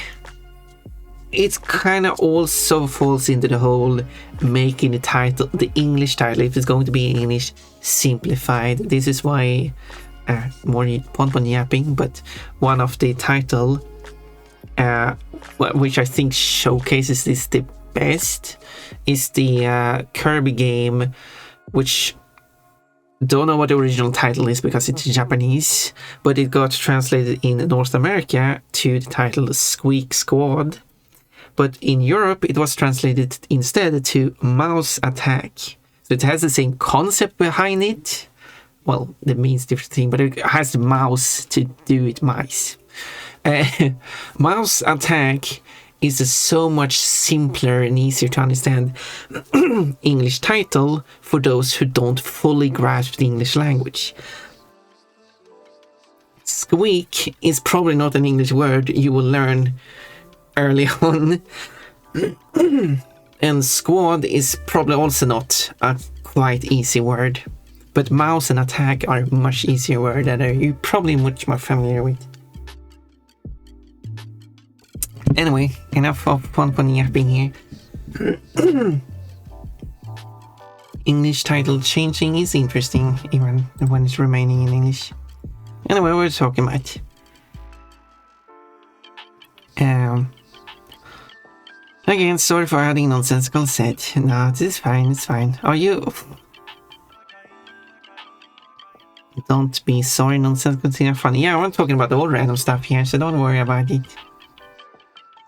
It kind of also falls into the whole making the English title, if it's going to be in English, simplified. This is why, more Ponpon yapping, but one of the title, which I think showcases this the best, is the Kirby game, which don't know what the original title is because it's Japanese, but it got translated in North America to the title Squeak Squad. But in Europe, it was translated instead to Mouse Attack. So it has the same concept behind it. Well, it means different thing, but it has the mouse to do it mice. Mouse Attack is a so much simpler and easier to understand English title for those who don't fully grasp the English language. Squeak is probably not an English word you will learn early on. And squad is probably also not a quite easy word. But mouse and attack are much easier words that you're probably much more familiar with. Anyway, enough of Ponpon yapping here. English title changing is interesting, even when it's remaining in English. Anyway, we're talking about. Again, sorry for adding nonsensical set. No, this is fine, it's fine. Are you? Don't be sorry, nonsensical things are funny. Yeah, I'm talking about all random stuff here, so don't worry about it.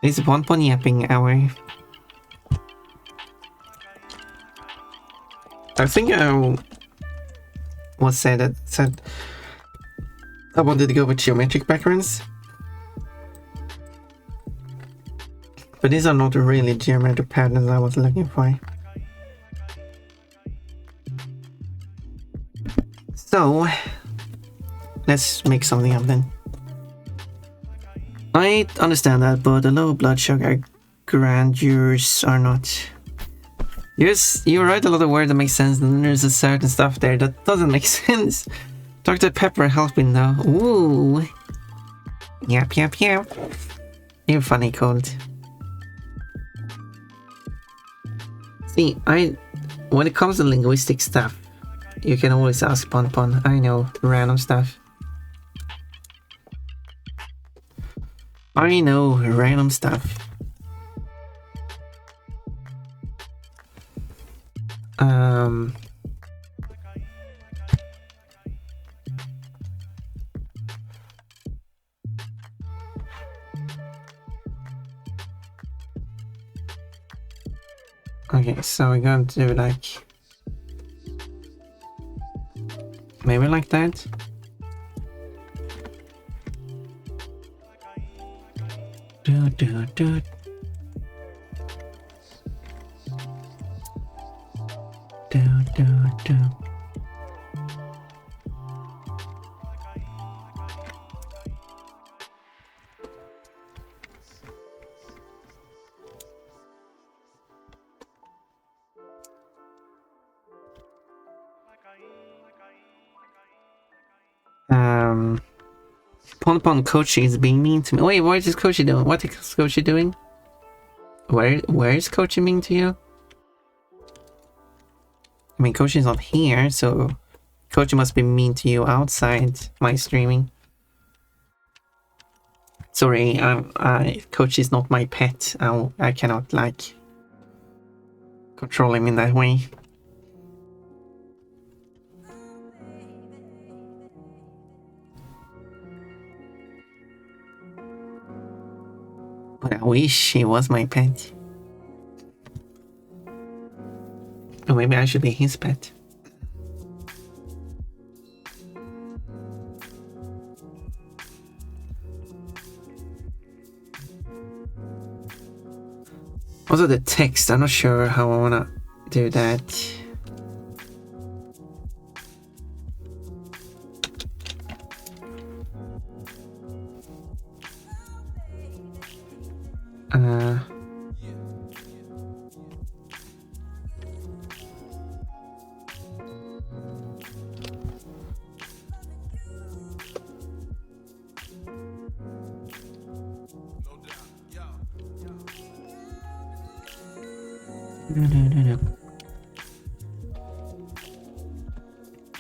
This is Ponpon yapping hour. I think I said I wanted to go with geometric backgrounds. But these are not really geometric patterns I was looking for. So, let's make something up then. I understand that, but the low blood sugar grandeurs are not. Yes, you write a lot of words that make sense, and then there's a certain stuff there that doesn't make sense. Dr. Pepper helping though. Ooh. Yep, yep, yep. You're funny, Cold. See, when it comes to linguistic stuff, you can always ask Pon Pon. I know, random stuff. I know, random stuff. Okay, so we're going to do like maybe like that. Do do do. Do do do. Pon Pon Kochi is being mean to me. Wait, what is Kochi doing? What is Kochi doing? Where is Kochi mean to you? I mean, Kochi's not here, so Kochi must be mean to you outside my streaming. Sorry, Kochi's not my pet. I cannot like control him in that way. But I wish he was my pet. Or maybe I should be his pet. Also the text, I'm not sure how I wanna do that.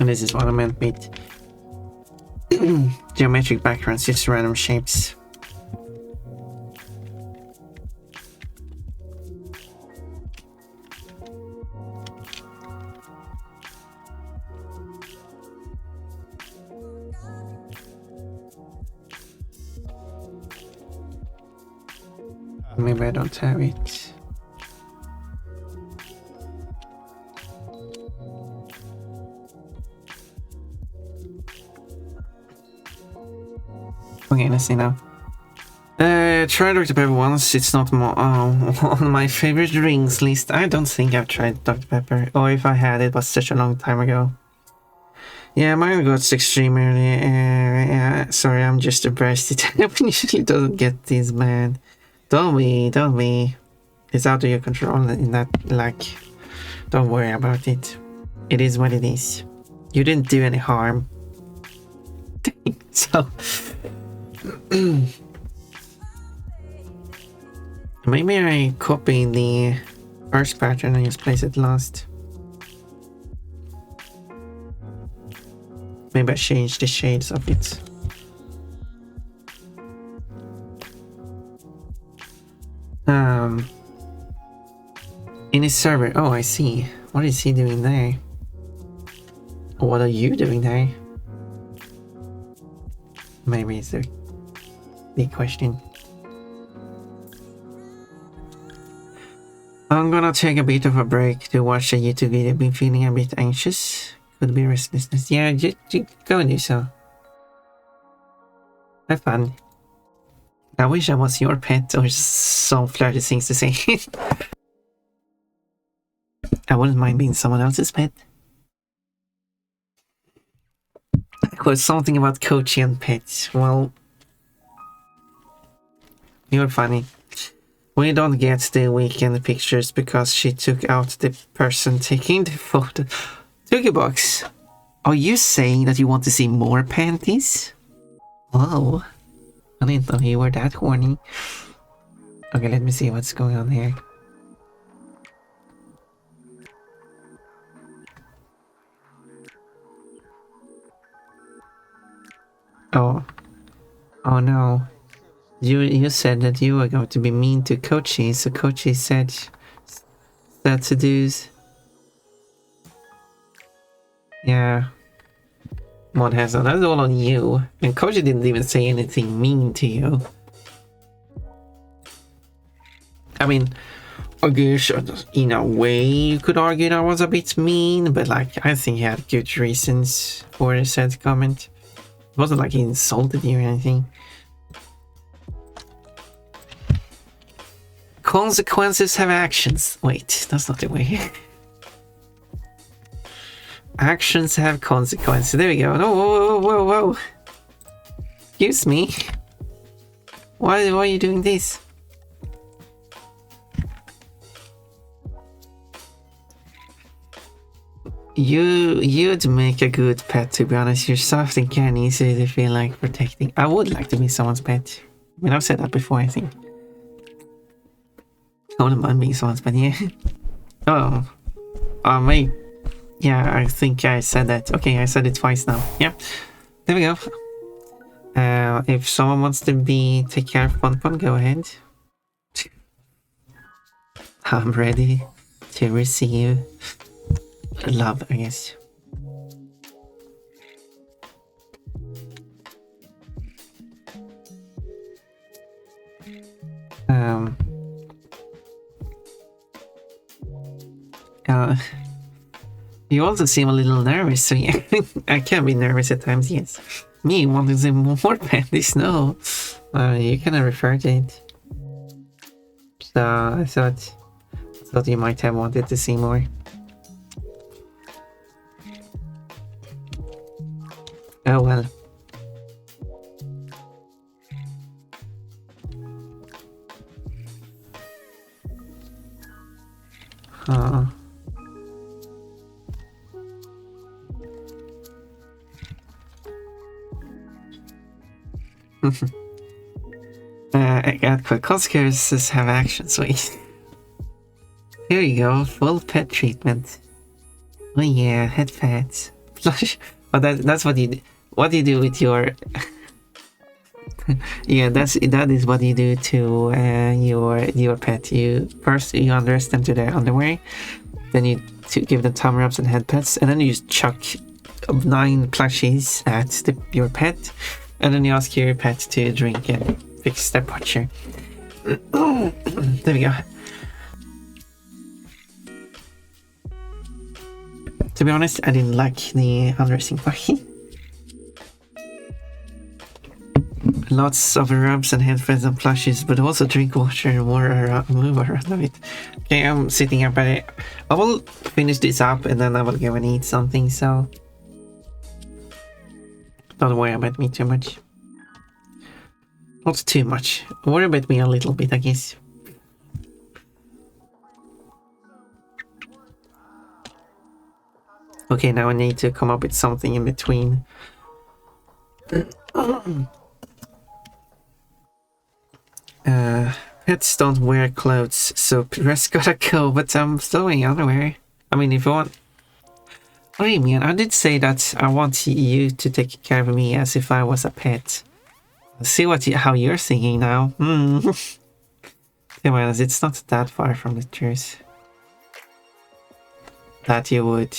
And this is what I meant with geometric backgrounds, just random shapes. Maybe I don't have it. Okay, let's see now. Try Dr. Pepper once, it's not more on my favorite drinks list. I don't think I've tried Dr. Pepper, or if I had, it was such a long time ago. Yeah, mine got extreme early. Yeah, sorry, I'm just depressed. It usually doesn't get this bad. Don't be. It's out of your control in that, like, don't worry about it. It is what it is. You didn't do any harm. So... maybe I copy the first pattern and just place it last. Maybe I change the shades of it. In his server. Oh, I see. What is he doing there? What are you doing there? Maybe it's the big question. I'm gonna take a bit of a break to watch a YouTube video. Been feeling a bit anxious. Could be restlessness. Yeah, just go and do so. Have fun. I wish I was your pet or some flirty things to say. I wouldn't mind being someone else's pet. Was something about coaching and pets. Well, you're funny. We don't get the weekend pictures because she took out the person taking the photo. Tookie box. Are you saying that you want to see more panties? Whoa. I didn't know you were that horny. Okay, let me see what's going on here. Oh. Oh no. You said that you were going to be mean to Kochi, so Kochi said to do. Yeah. Mod has done. That's all on you. And Kochi didn't even say anything mean to you. I mean, I guess in a way you could argue that was a bit mean, but like I think he had good reasons for said comment. It wasn't like he insulted you or anything. Consequences have actions. Wait, that's not the way. Actions have consequences. There we go. No, whoa. Excuse me. Why are you doing this? You'd make a good pet, to be honest. You're soft and kind, easy to feel like protecting. I would like to be someone's pet. I mean, I've said that before, I think. I wouldn't mind being someone's pet, yeah. Oh. Wait. Yeah, I think I said that. Okay, I said it twice now. Yeah. There we go. If someone wants to take care of Pon, go ahead. I'm ready to receive love, I guess. You also seem a little nervous, so yeah, I can be nervous at times, yes. Me wanting to see more panties, no. You can refer to it. So I thought you might have wanted to see more. Oh well. Consequences have actions. Wait. Here you go, full pet treatment. Oh yeah, head pets. Oh, that's what you do with your. Yeah, that is what you do to your pet. You first undress them to their underwear, then you give them tummy rubs and head pets, and then you just chuck 9 plushies at your pet, and then you ask your pet to drink and fix their posture. There we go. To be honest, I didn't like the undressing part. Lots of rubs and head pets and plushies, but also drink water and move around a bit. Okay, I'm sitting up. I will finish this up and then I will go and eat something, so don't worry about me too much. Not too much. Worry about me a little bit, I guess. Okay, now I need to come up with something in between. Pets don't wear clothes, so dress gotta go, but I'm still wearing underwear. I mean, if you want... What do you mean? I did say that I want you to take care of me as if I was a pet. See how you're thinking now. To be honest, it's not that far from the truth. That you would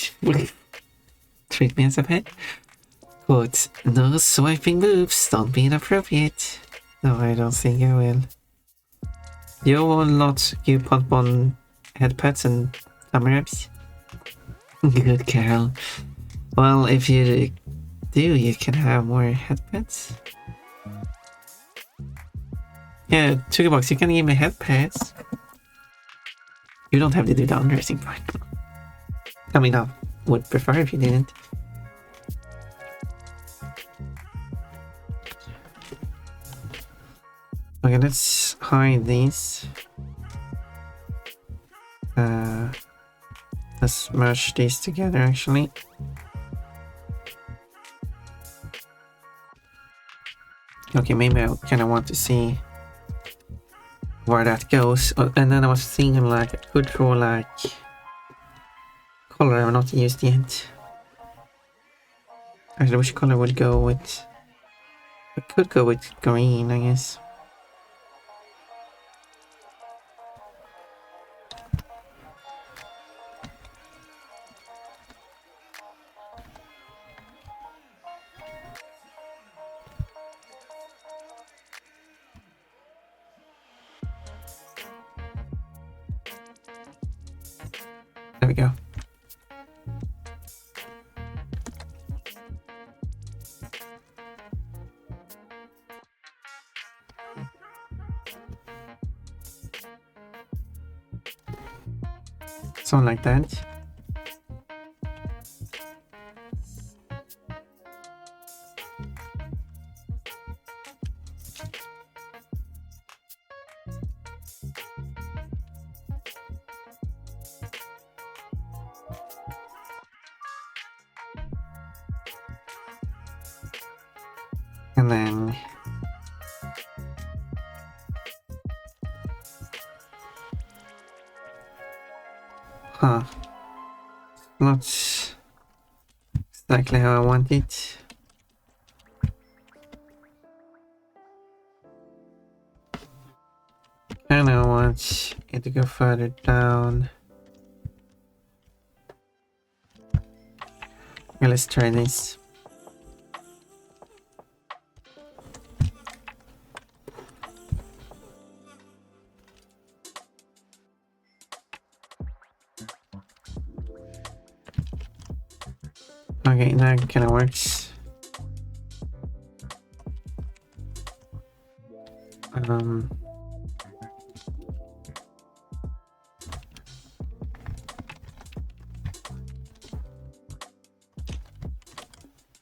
treat me as a pet. Quote, no swiping moves, don't be inappropriate. No, I don't think I will. You will not give Pon head pets and tummy rubs? Good girl. Well, if you do, you can have more head pets. Yeah, $2, you can give me head pads. You don't have to do the undressing part. I mean, I would prefer if you didn't. Okay, let's hide these. Let's merge these together actually. Okay, maybe I kind of want to see where that goes. And then I was thinking like I could draw like color I've not used yet. Actually, which color would go with? I could go with green, I guess. There we go. Something like that. And then not exactly how I want it. Kinda want it to go further down. Okay, let's try this. Okay, now it kinda works.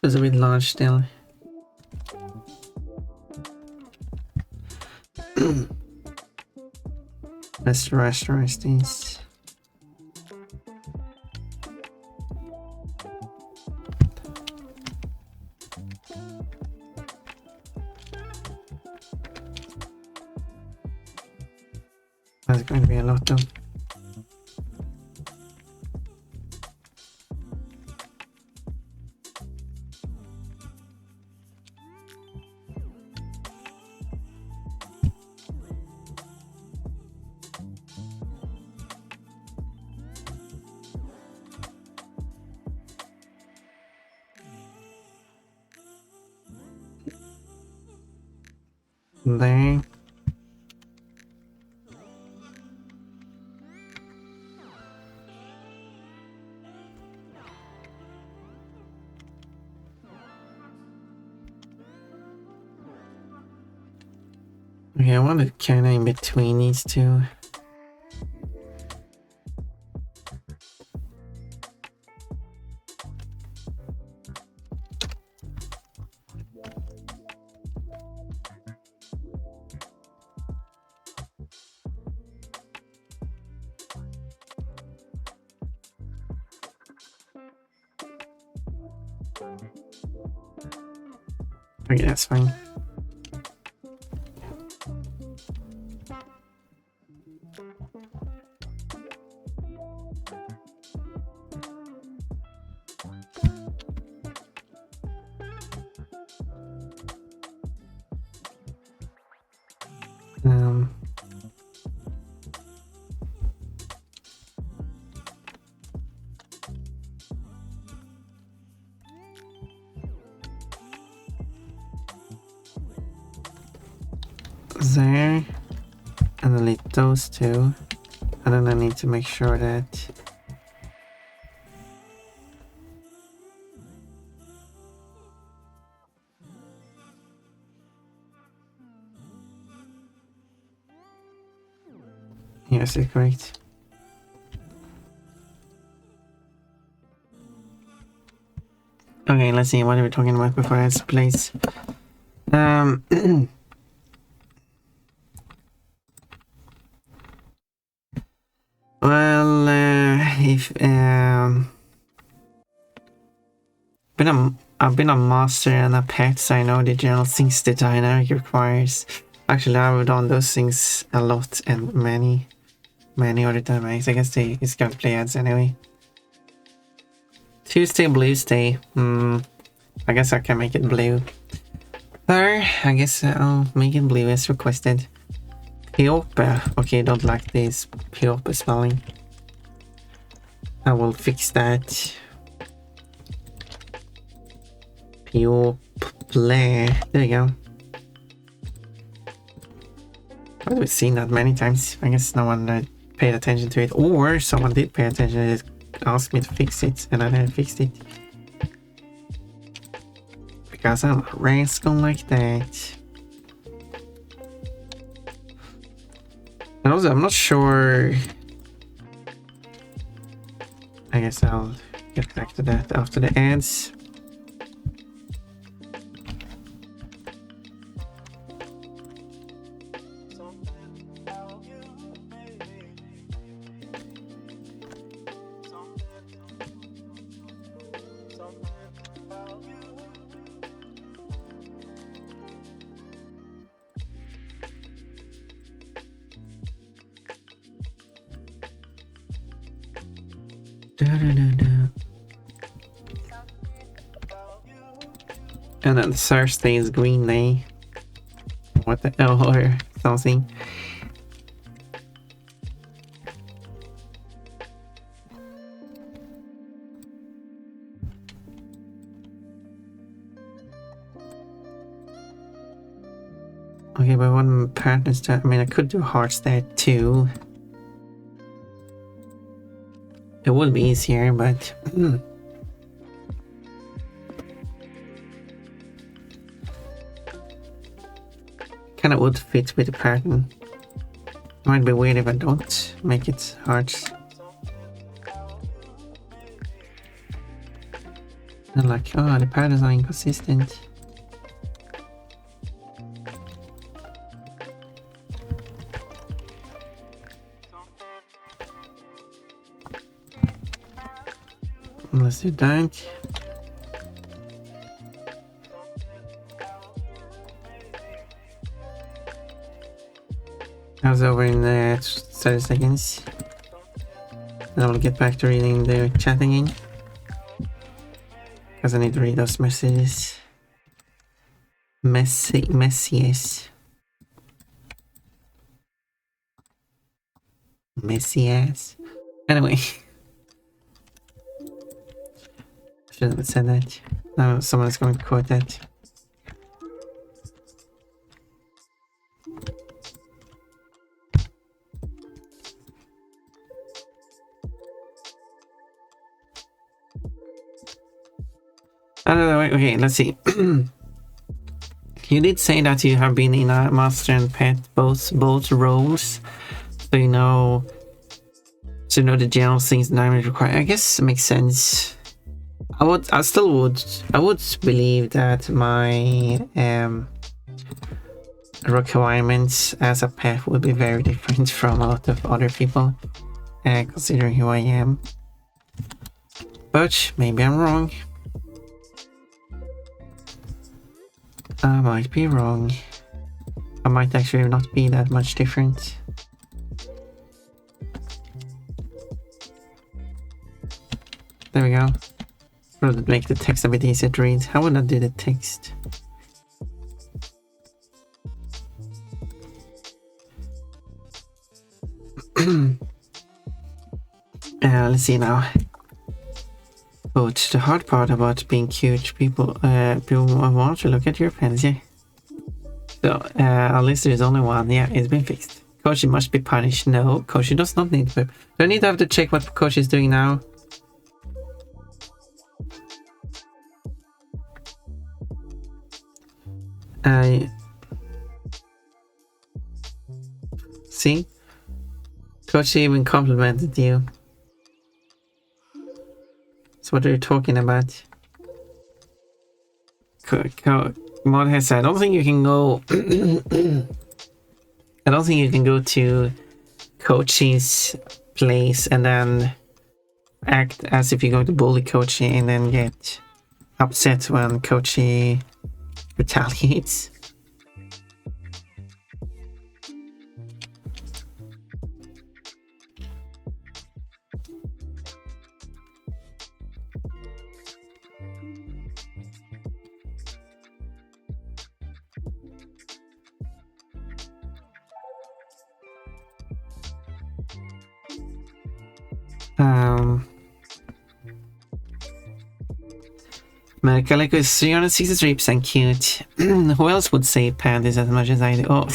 It's a bit large still. Let's rasterize these. That's going to be a lot though. There. Okay, I want it kinda in between these two. Okay, that's fine. Um, there, and delete those two, and then I need to make sure that Yes, it's correct. Okay, let's see what we were talking about before I place. Well, if I've been a master and a pet, so I know the general things the dynamic requires. Actually, I've done those things a lot and many other dynamics. I guess it's gonna play ads anyway. Tuesday, Bluesday. I guess I can make it blue. Or I guess I'll make it blue as requested. Piope. Okay, don't like this Piope spelling. I will fix that. Piope. There you go. I've seen that many times. I guess no one paid attention to it, or someone did pay attention and asked me to fix it, and I didn't fix it. Because I'm a rascal like that. And also, I'm not sure. I guess I'll get back to that after the ads. And then Thursday is green day. What the hell, or something. Okay, but one partner's time. I mean, I could do hearts there too. It would be easier, but kind of would fit with the pattern. Might be weird if I don't make it hearts. And like, oh, the patterns are inconsistent. Let's do that. I was over in 30 seconds. And I will get back to reading the chat again. Because I need to read those messages. Messiest. Messy ass. Anyway. Shouldn't have said that. Now someone is going to quote that. Another way. Okay, let's see. You did say that you have been in a master and pet both roles, so you know the general things that I require. I guess it makes sense. I would believe that my requirements as a pet would be very different from a lot of other people, considering who I am. But maybe I'm wrong. I might be wrong. I might actually not be that much different. There we go. Would make the text a bit easier to read. How would I do the text? Let's see now. But the hard part about being cute, people want to look at your pens, yeah. So, at least there's only one. Yeah, it's been fixed. Koshi must be punished. No, Koshi does not need to. Do I need to have to check what Koshi is doing now? See? Coach even complimented you. So what are you talking about? Mod has said, I don't think you can go I don't think you can go to Kochi's place and then act as if you're going to bully Kochi and then get upset when Kochi retaliates. Mercalico is 363% cute. Who else would say pandas as much as I do? Oh,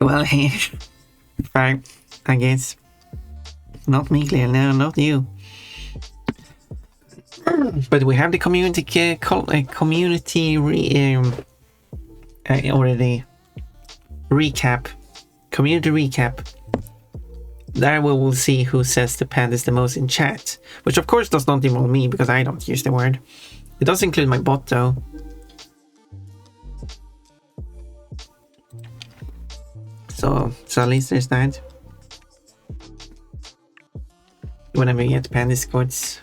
well, hey, fine, I guess. Not me, clearly. No, not you. But we have the community already recap. Community recap. There we will see who says the pandas the most in chat, which of course does not involve me because I don't use the word. It does include my bot though. So at least there's that. Whenever you get pandas codes.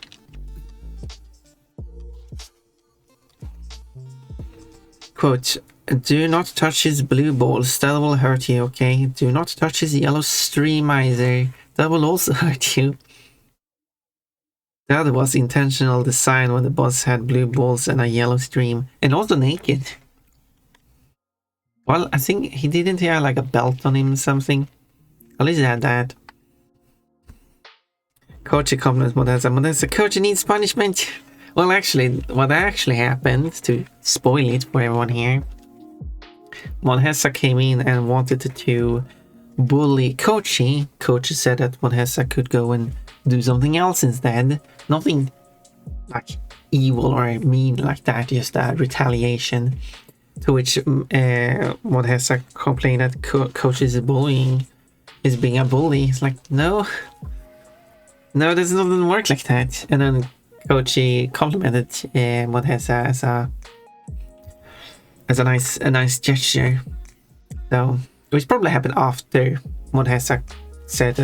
Quote, do not touch his blue balls, that will hurt you, okay? Do not touch his yellow stream either, that will also hurt you. That was intentional design when the boss had blue balls and a yellow stream, and also naked. Well, I think he didn't have like a belt on him or something. At least he had that. Coach compliments Modessa. Coach needs punishment. Well, actually, what actually happened, to spoil it for everyone here, Modessa came in and wanted to bully Kochi. Kochi said that Modessa could go and do something else instead. Nothing like evil or mean like that, just a retaliation. To which Modessa complained that Kochi is bullying, is being a bully. It's like, no, this doesn't work like that. And then Kochi complimented Modessa as a nice gesture. So which probably happened after Modessa said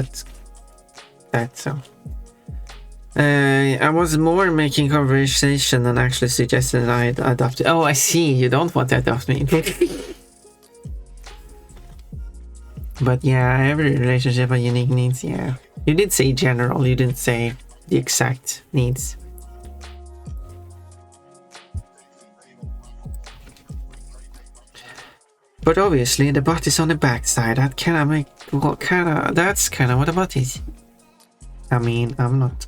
that. So I was more making conversation than actually suggested that I adopt. Oh, I see. You don't want to adopt me. But yeah, every relationship has unique needs. Yeah, you did say general. You didn't say the exact needs. But obviously the butt is on the backside. That kind of that's kind of what the butt is. I mean, I'm not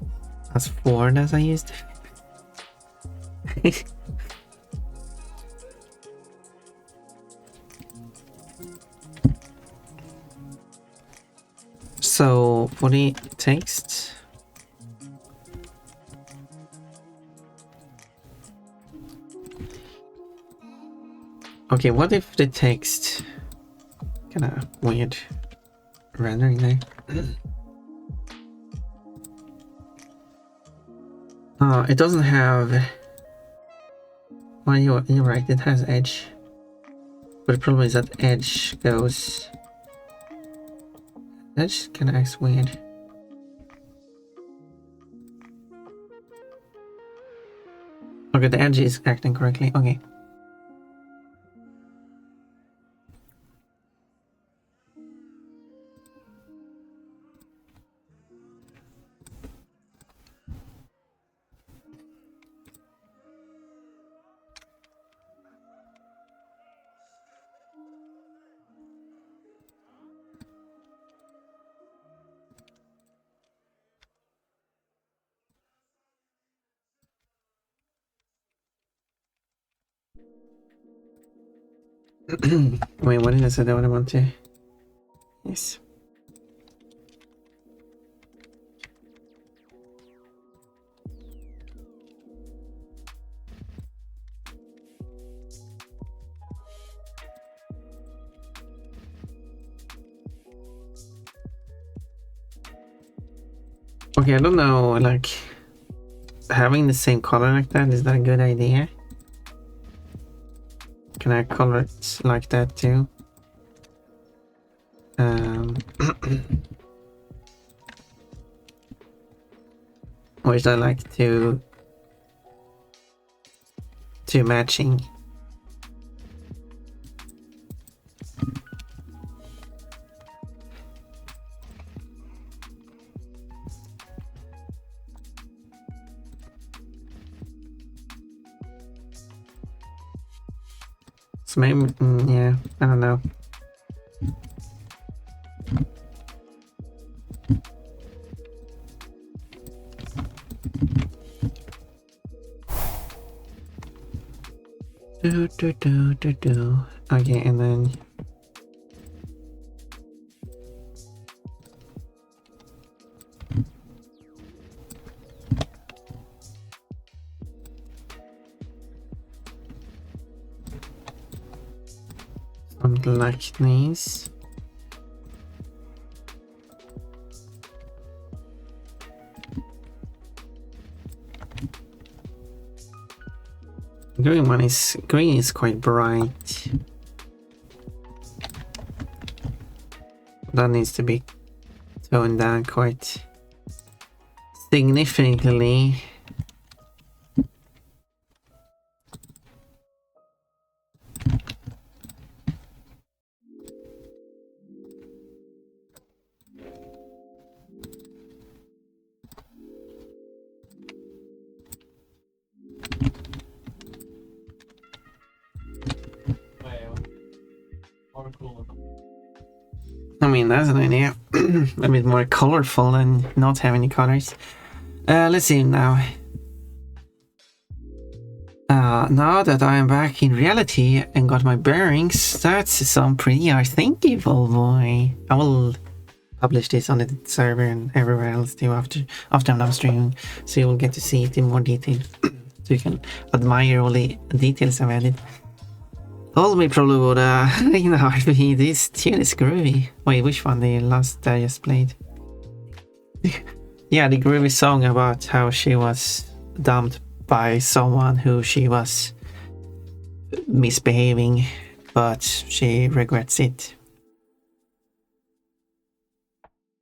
as forward as I used to. So for the text, okay, what if the text kind of weird rendering there? It doesn't have. Well, you're right. It has edge, but the problem is that edge goes. Edge kind of acts weird. Okay, the edge is acting correctly. Okay. Wait, what did I say that I want to? Yes. Okay, I don't know, like, having the same color like that, is that a good idea? Can I color it like that too? Or is that like too matching? So maybe, yeah, I don't know. Okay, and then something like this. Green is quite bright. That needs to be toned down quite significantly. I mean, that's an idea. A bit more colorful than not have any colors. Let's see now. Now that I am back in reality and got my bearings, that's some pretty unthinkable, boy. I will publish this on the server and everywhere else too after I'm streaming, so you will get to see it in more detail, so you can admire all the details I've added. Told me probably would, you know, this tune is groovy. Wait, which one? The last I just played? Yeah, the groovy song about how she was dumped by someone who she was misbehaving, but she regrets it.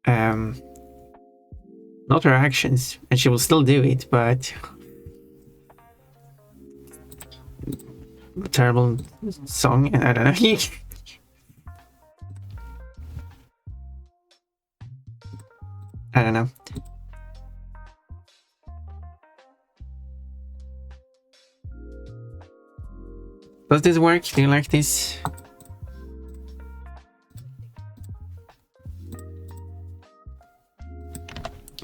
Not her actions, and she will still do it, but terrible song, I don't know. I don't know. Does this work? Do you like this?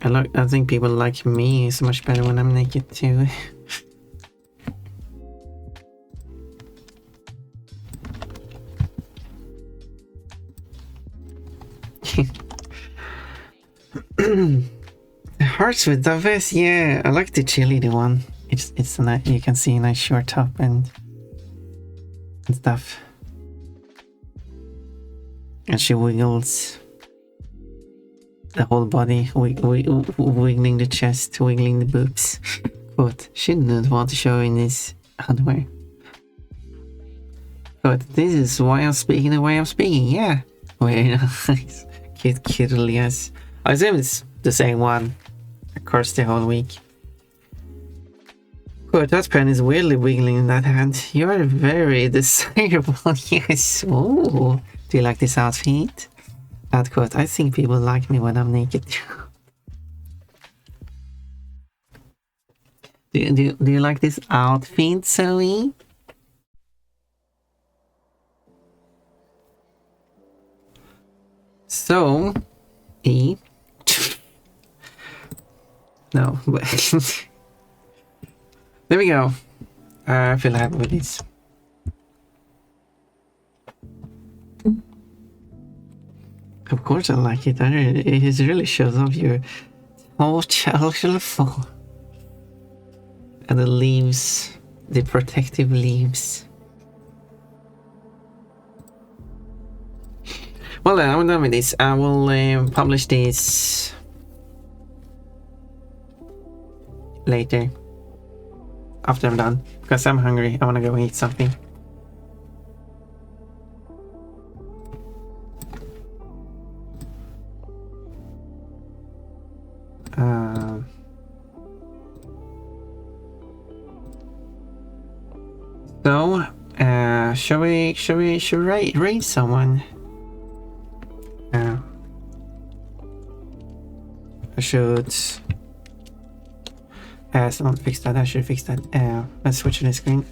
I think people like me so much better when I'm naked too. Hearts with the vest, yeah, I like the cheerleader one. It's a nice, you can see a nice short top and stuff. And she wiggles the whole body, wiggling the chest, wiggling the boobs. But she didn't want to show in this underwear. But this is why I'm speaking the way I'm speaking, yeah. Very nice. Cute Elias. I assume it's the same one across the whole week. Good, that pen is weirdly wiggling in that hand. You're very desirable, yes. Oh, do you like this outfit? Quote, I think people like me when I'm naked. do you like this outfit, Zoe? So, E. No, but there we go. I feel happy with this. Of course I like it. It really shows off your whole full. And the leaves, the protective leaves. Well, I'm done with this. I will publish this later. After I'm done. Because I'm hungry. I want to go eat something. So, should we raid someone? I should. Someone fix that. I should fix that. Let's switch to the screen.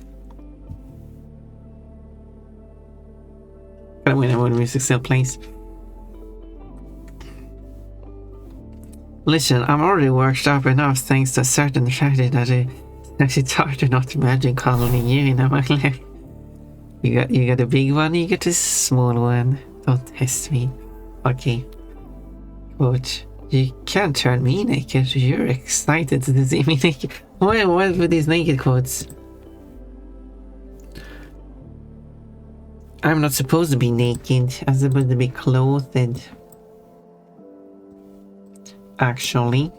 Gotta win when music still plays. Listen, I'm already worked up enough thanks to a certain tragedy that it's harder not to imagine calling you know, my leg. You got a big one, you get a small one. Don't test me. Okay. But you can't turn me naked. You're excited to see me naked. What with these naked quotes? I'm not supposed to be naked. I'm supposed to be clothed. Actually,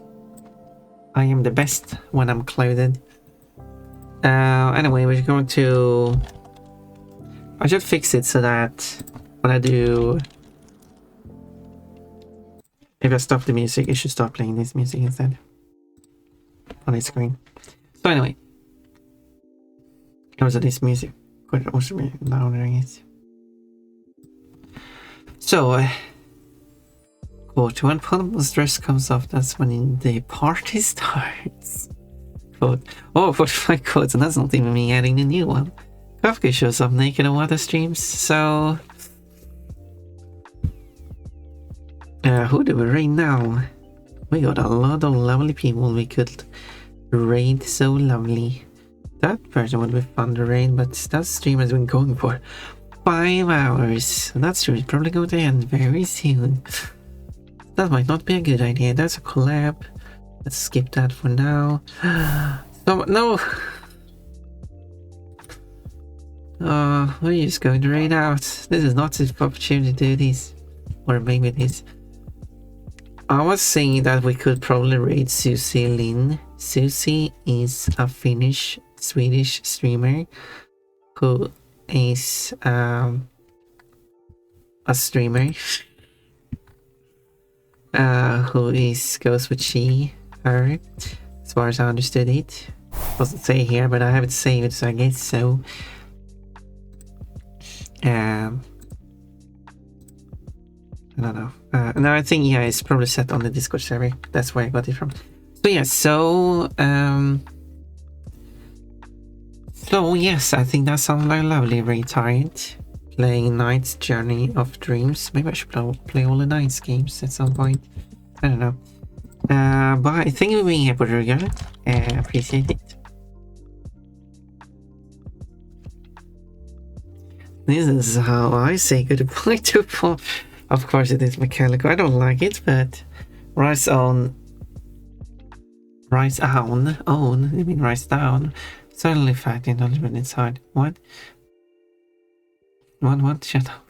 I am the best when I'm clothed. Anyway, we're going to... I should fix it so that when I do... If I stop the music, it should start playing this music instead. On the screen. So anyway. Also this music could also be louder, I guess. So, quote, when Pulmon's dress comes off, that's when the party starts. Quote, oh, 45 quotes, and that's not even me adding the new one. Kafka shows up naked on water streams, so... who do we raid now? We got a lot of lovely people we could raid, so lovely. That person would be fun to raid, but that stream has been going for 5 hours. That stream is probably going to end very soon. That might not be a good idea. That's a collab. Let's skip that for now. No! We're just going to raid out. This is not the opportunity to do this. Or maybe it is. I was saying that we could probably raid Susie Lin. Susie is a Swedish streamer who is a streamer who goes with she, her, as far as I understood it. Doesn't say here, but I have it saved, so I guess so. I don't know. No, I think, yeah, it's probably set on the Discord server. That's where I got it from. So yeah, so yes, I think that sounds like a lovely retired. Playing Knight's Journey of Dreams. Maybe I should play all the Knight's games at some point. I don't know. But thank you for being here, Portugal. Appreciate it. This is how I say goodbye to Paul. Of course it is mechanical. I don't like it, but rise down. Suddenly fact indulgement inside. What? What? Shut up.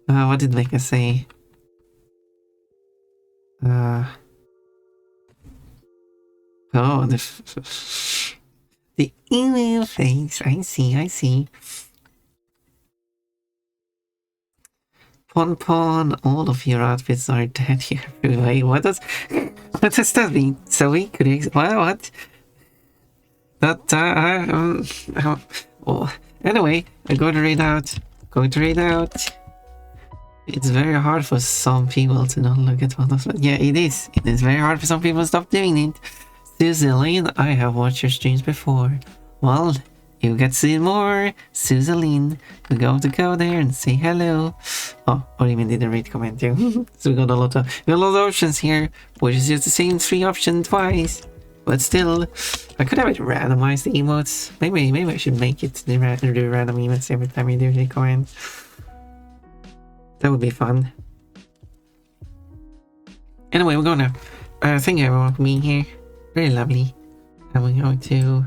What did Mecca say? Oh, the evil face. I see. Pon, all of your outfits are dead here. Wait, what does that mean? So we could what? That well, anyway, I'm going to read out. It's very hard for some people to not look at one of them. Yeah, it is. It is very hard for some people to stop doing it. Suzaline, I have watched your streams before. Well, you get to see more. Suzaline, we're going to go there and say hello. Oh, or even didn't read comment too. So we got a lot of options here, which is just the same 3 options twice. But still, I could have it randomize the emotes. Maybe I should make it do random emotes every time you do the comment. That would be fun. Anyway, we're gonna thank you everyone for being here. Very lovely. And we're going to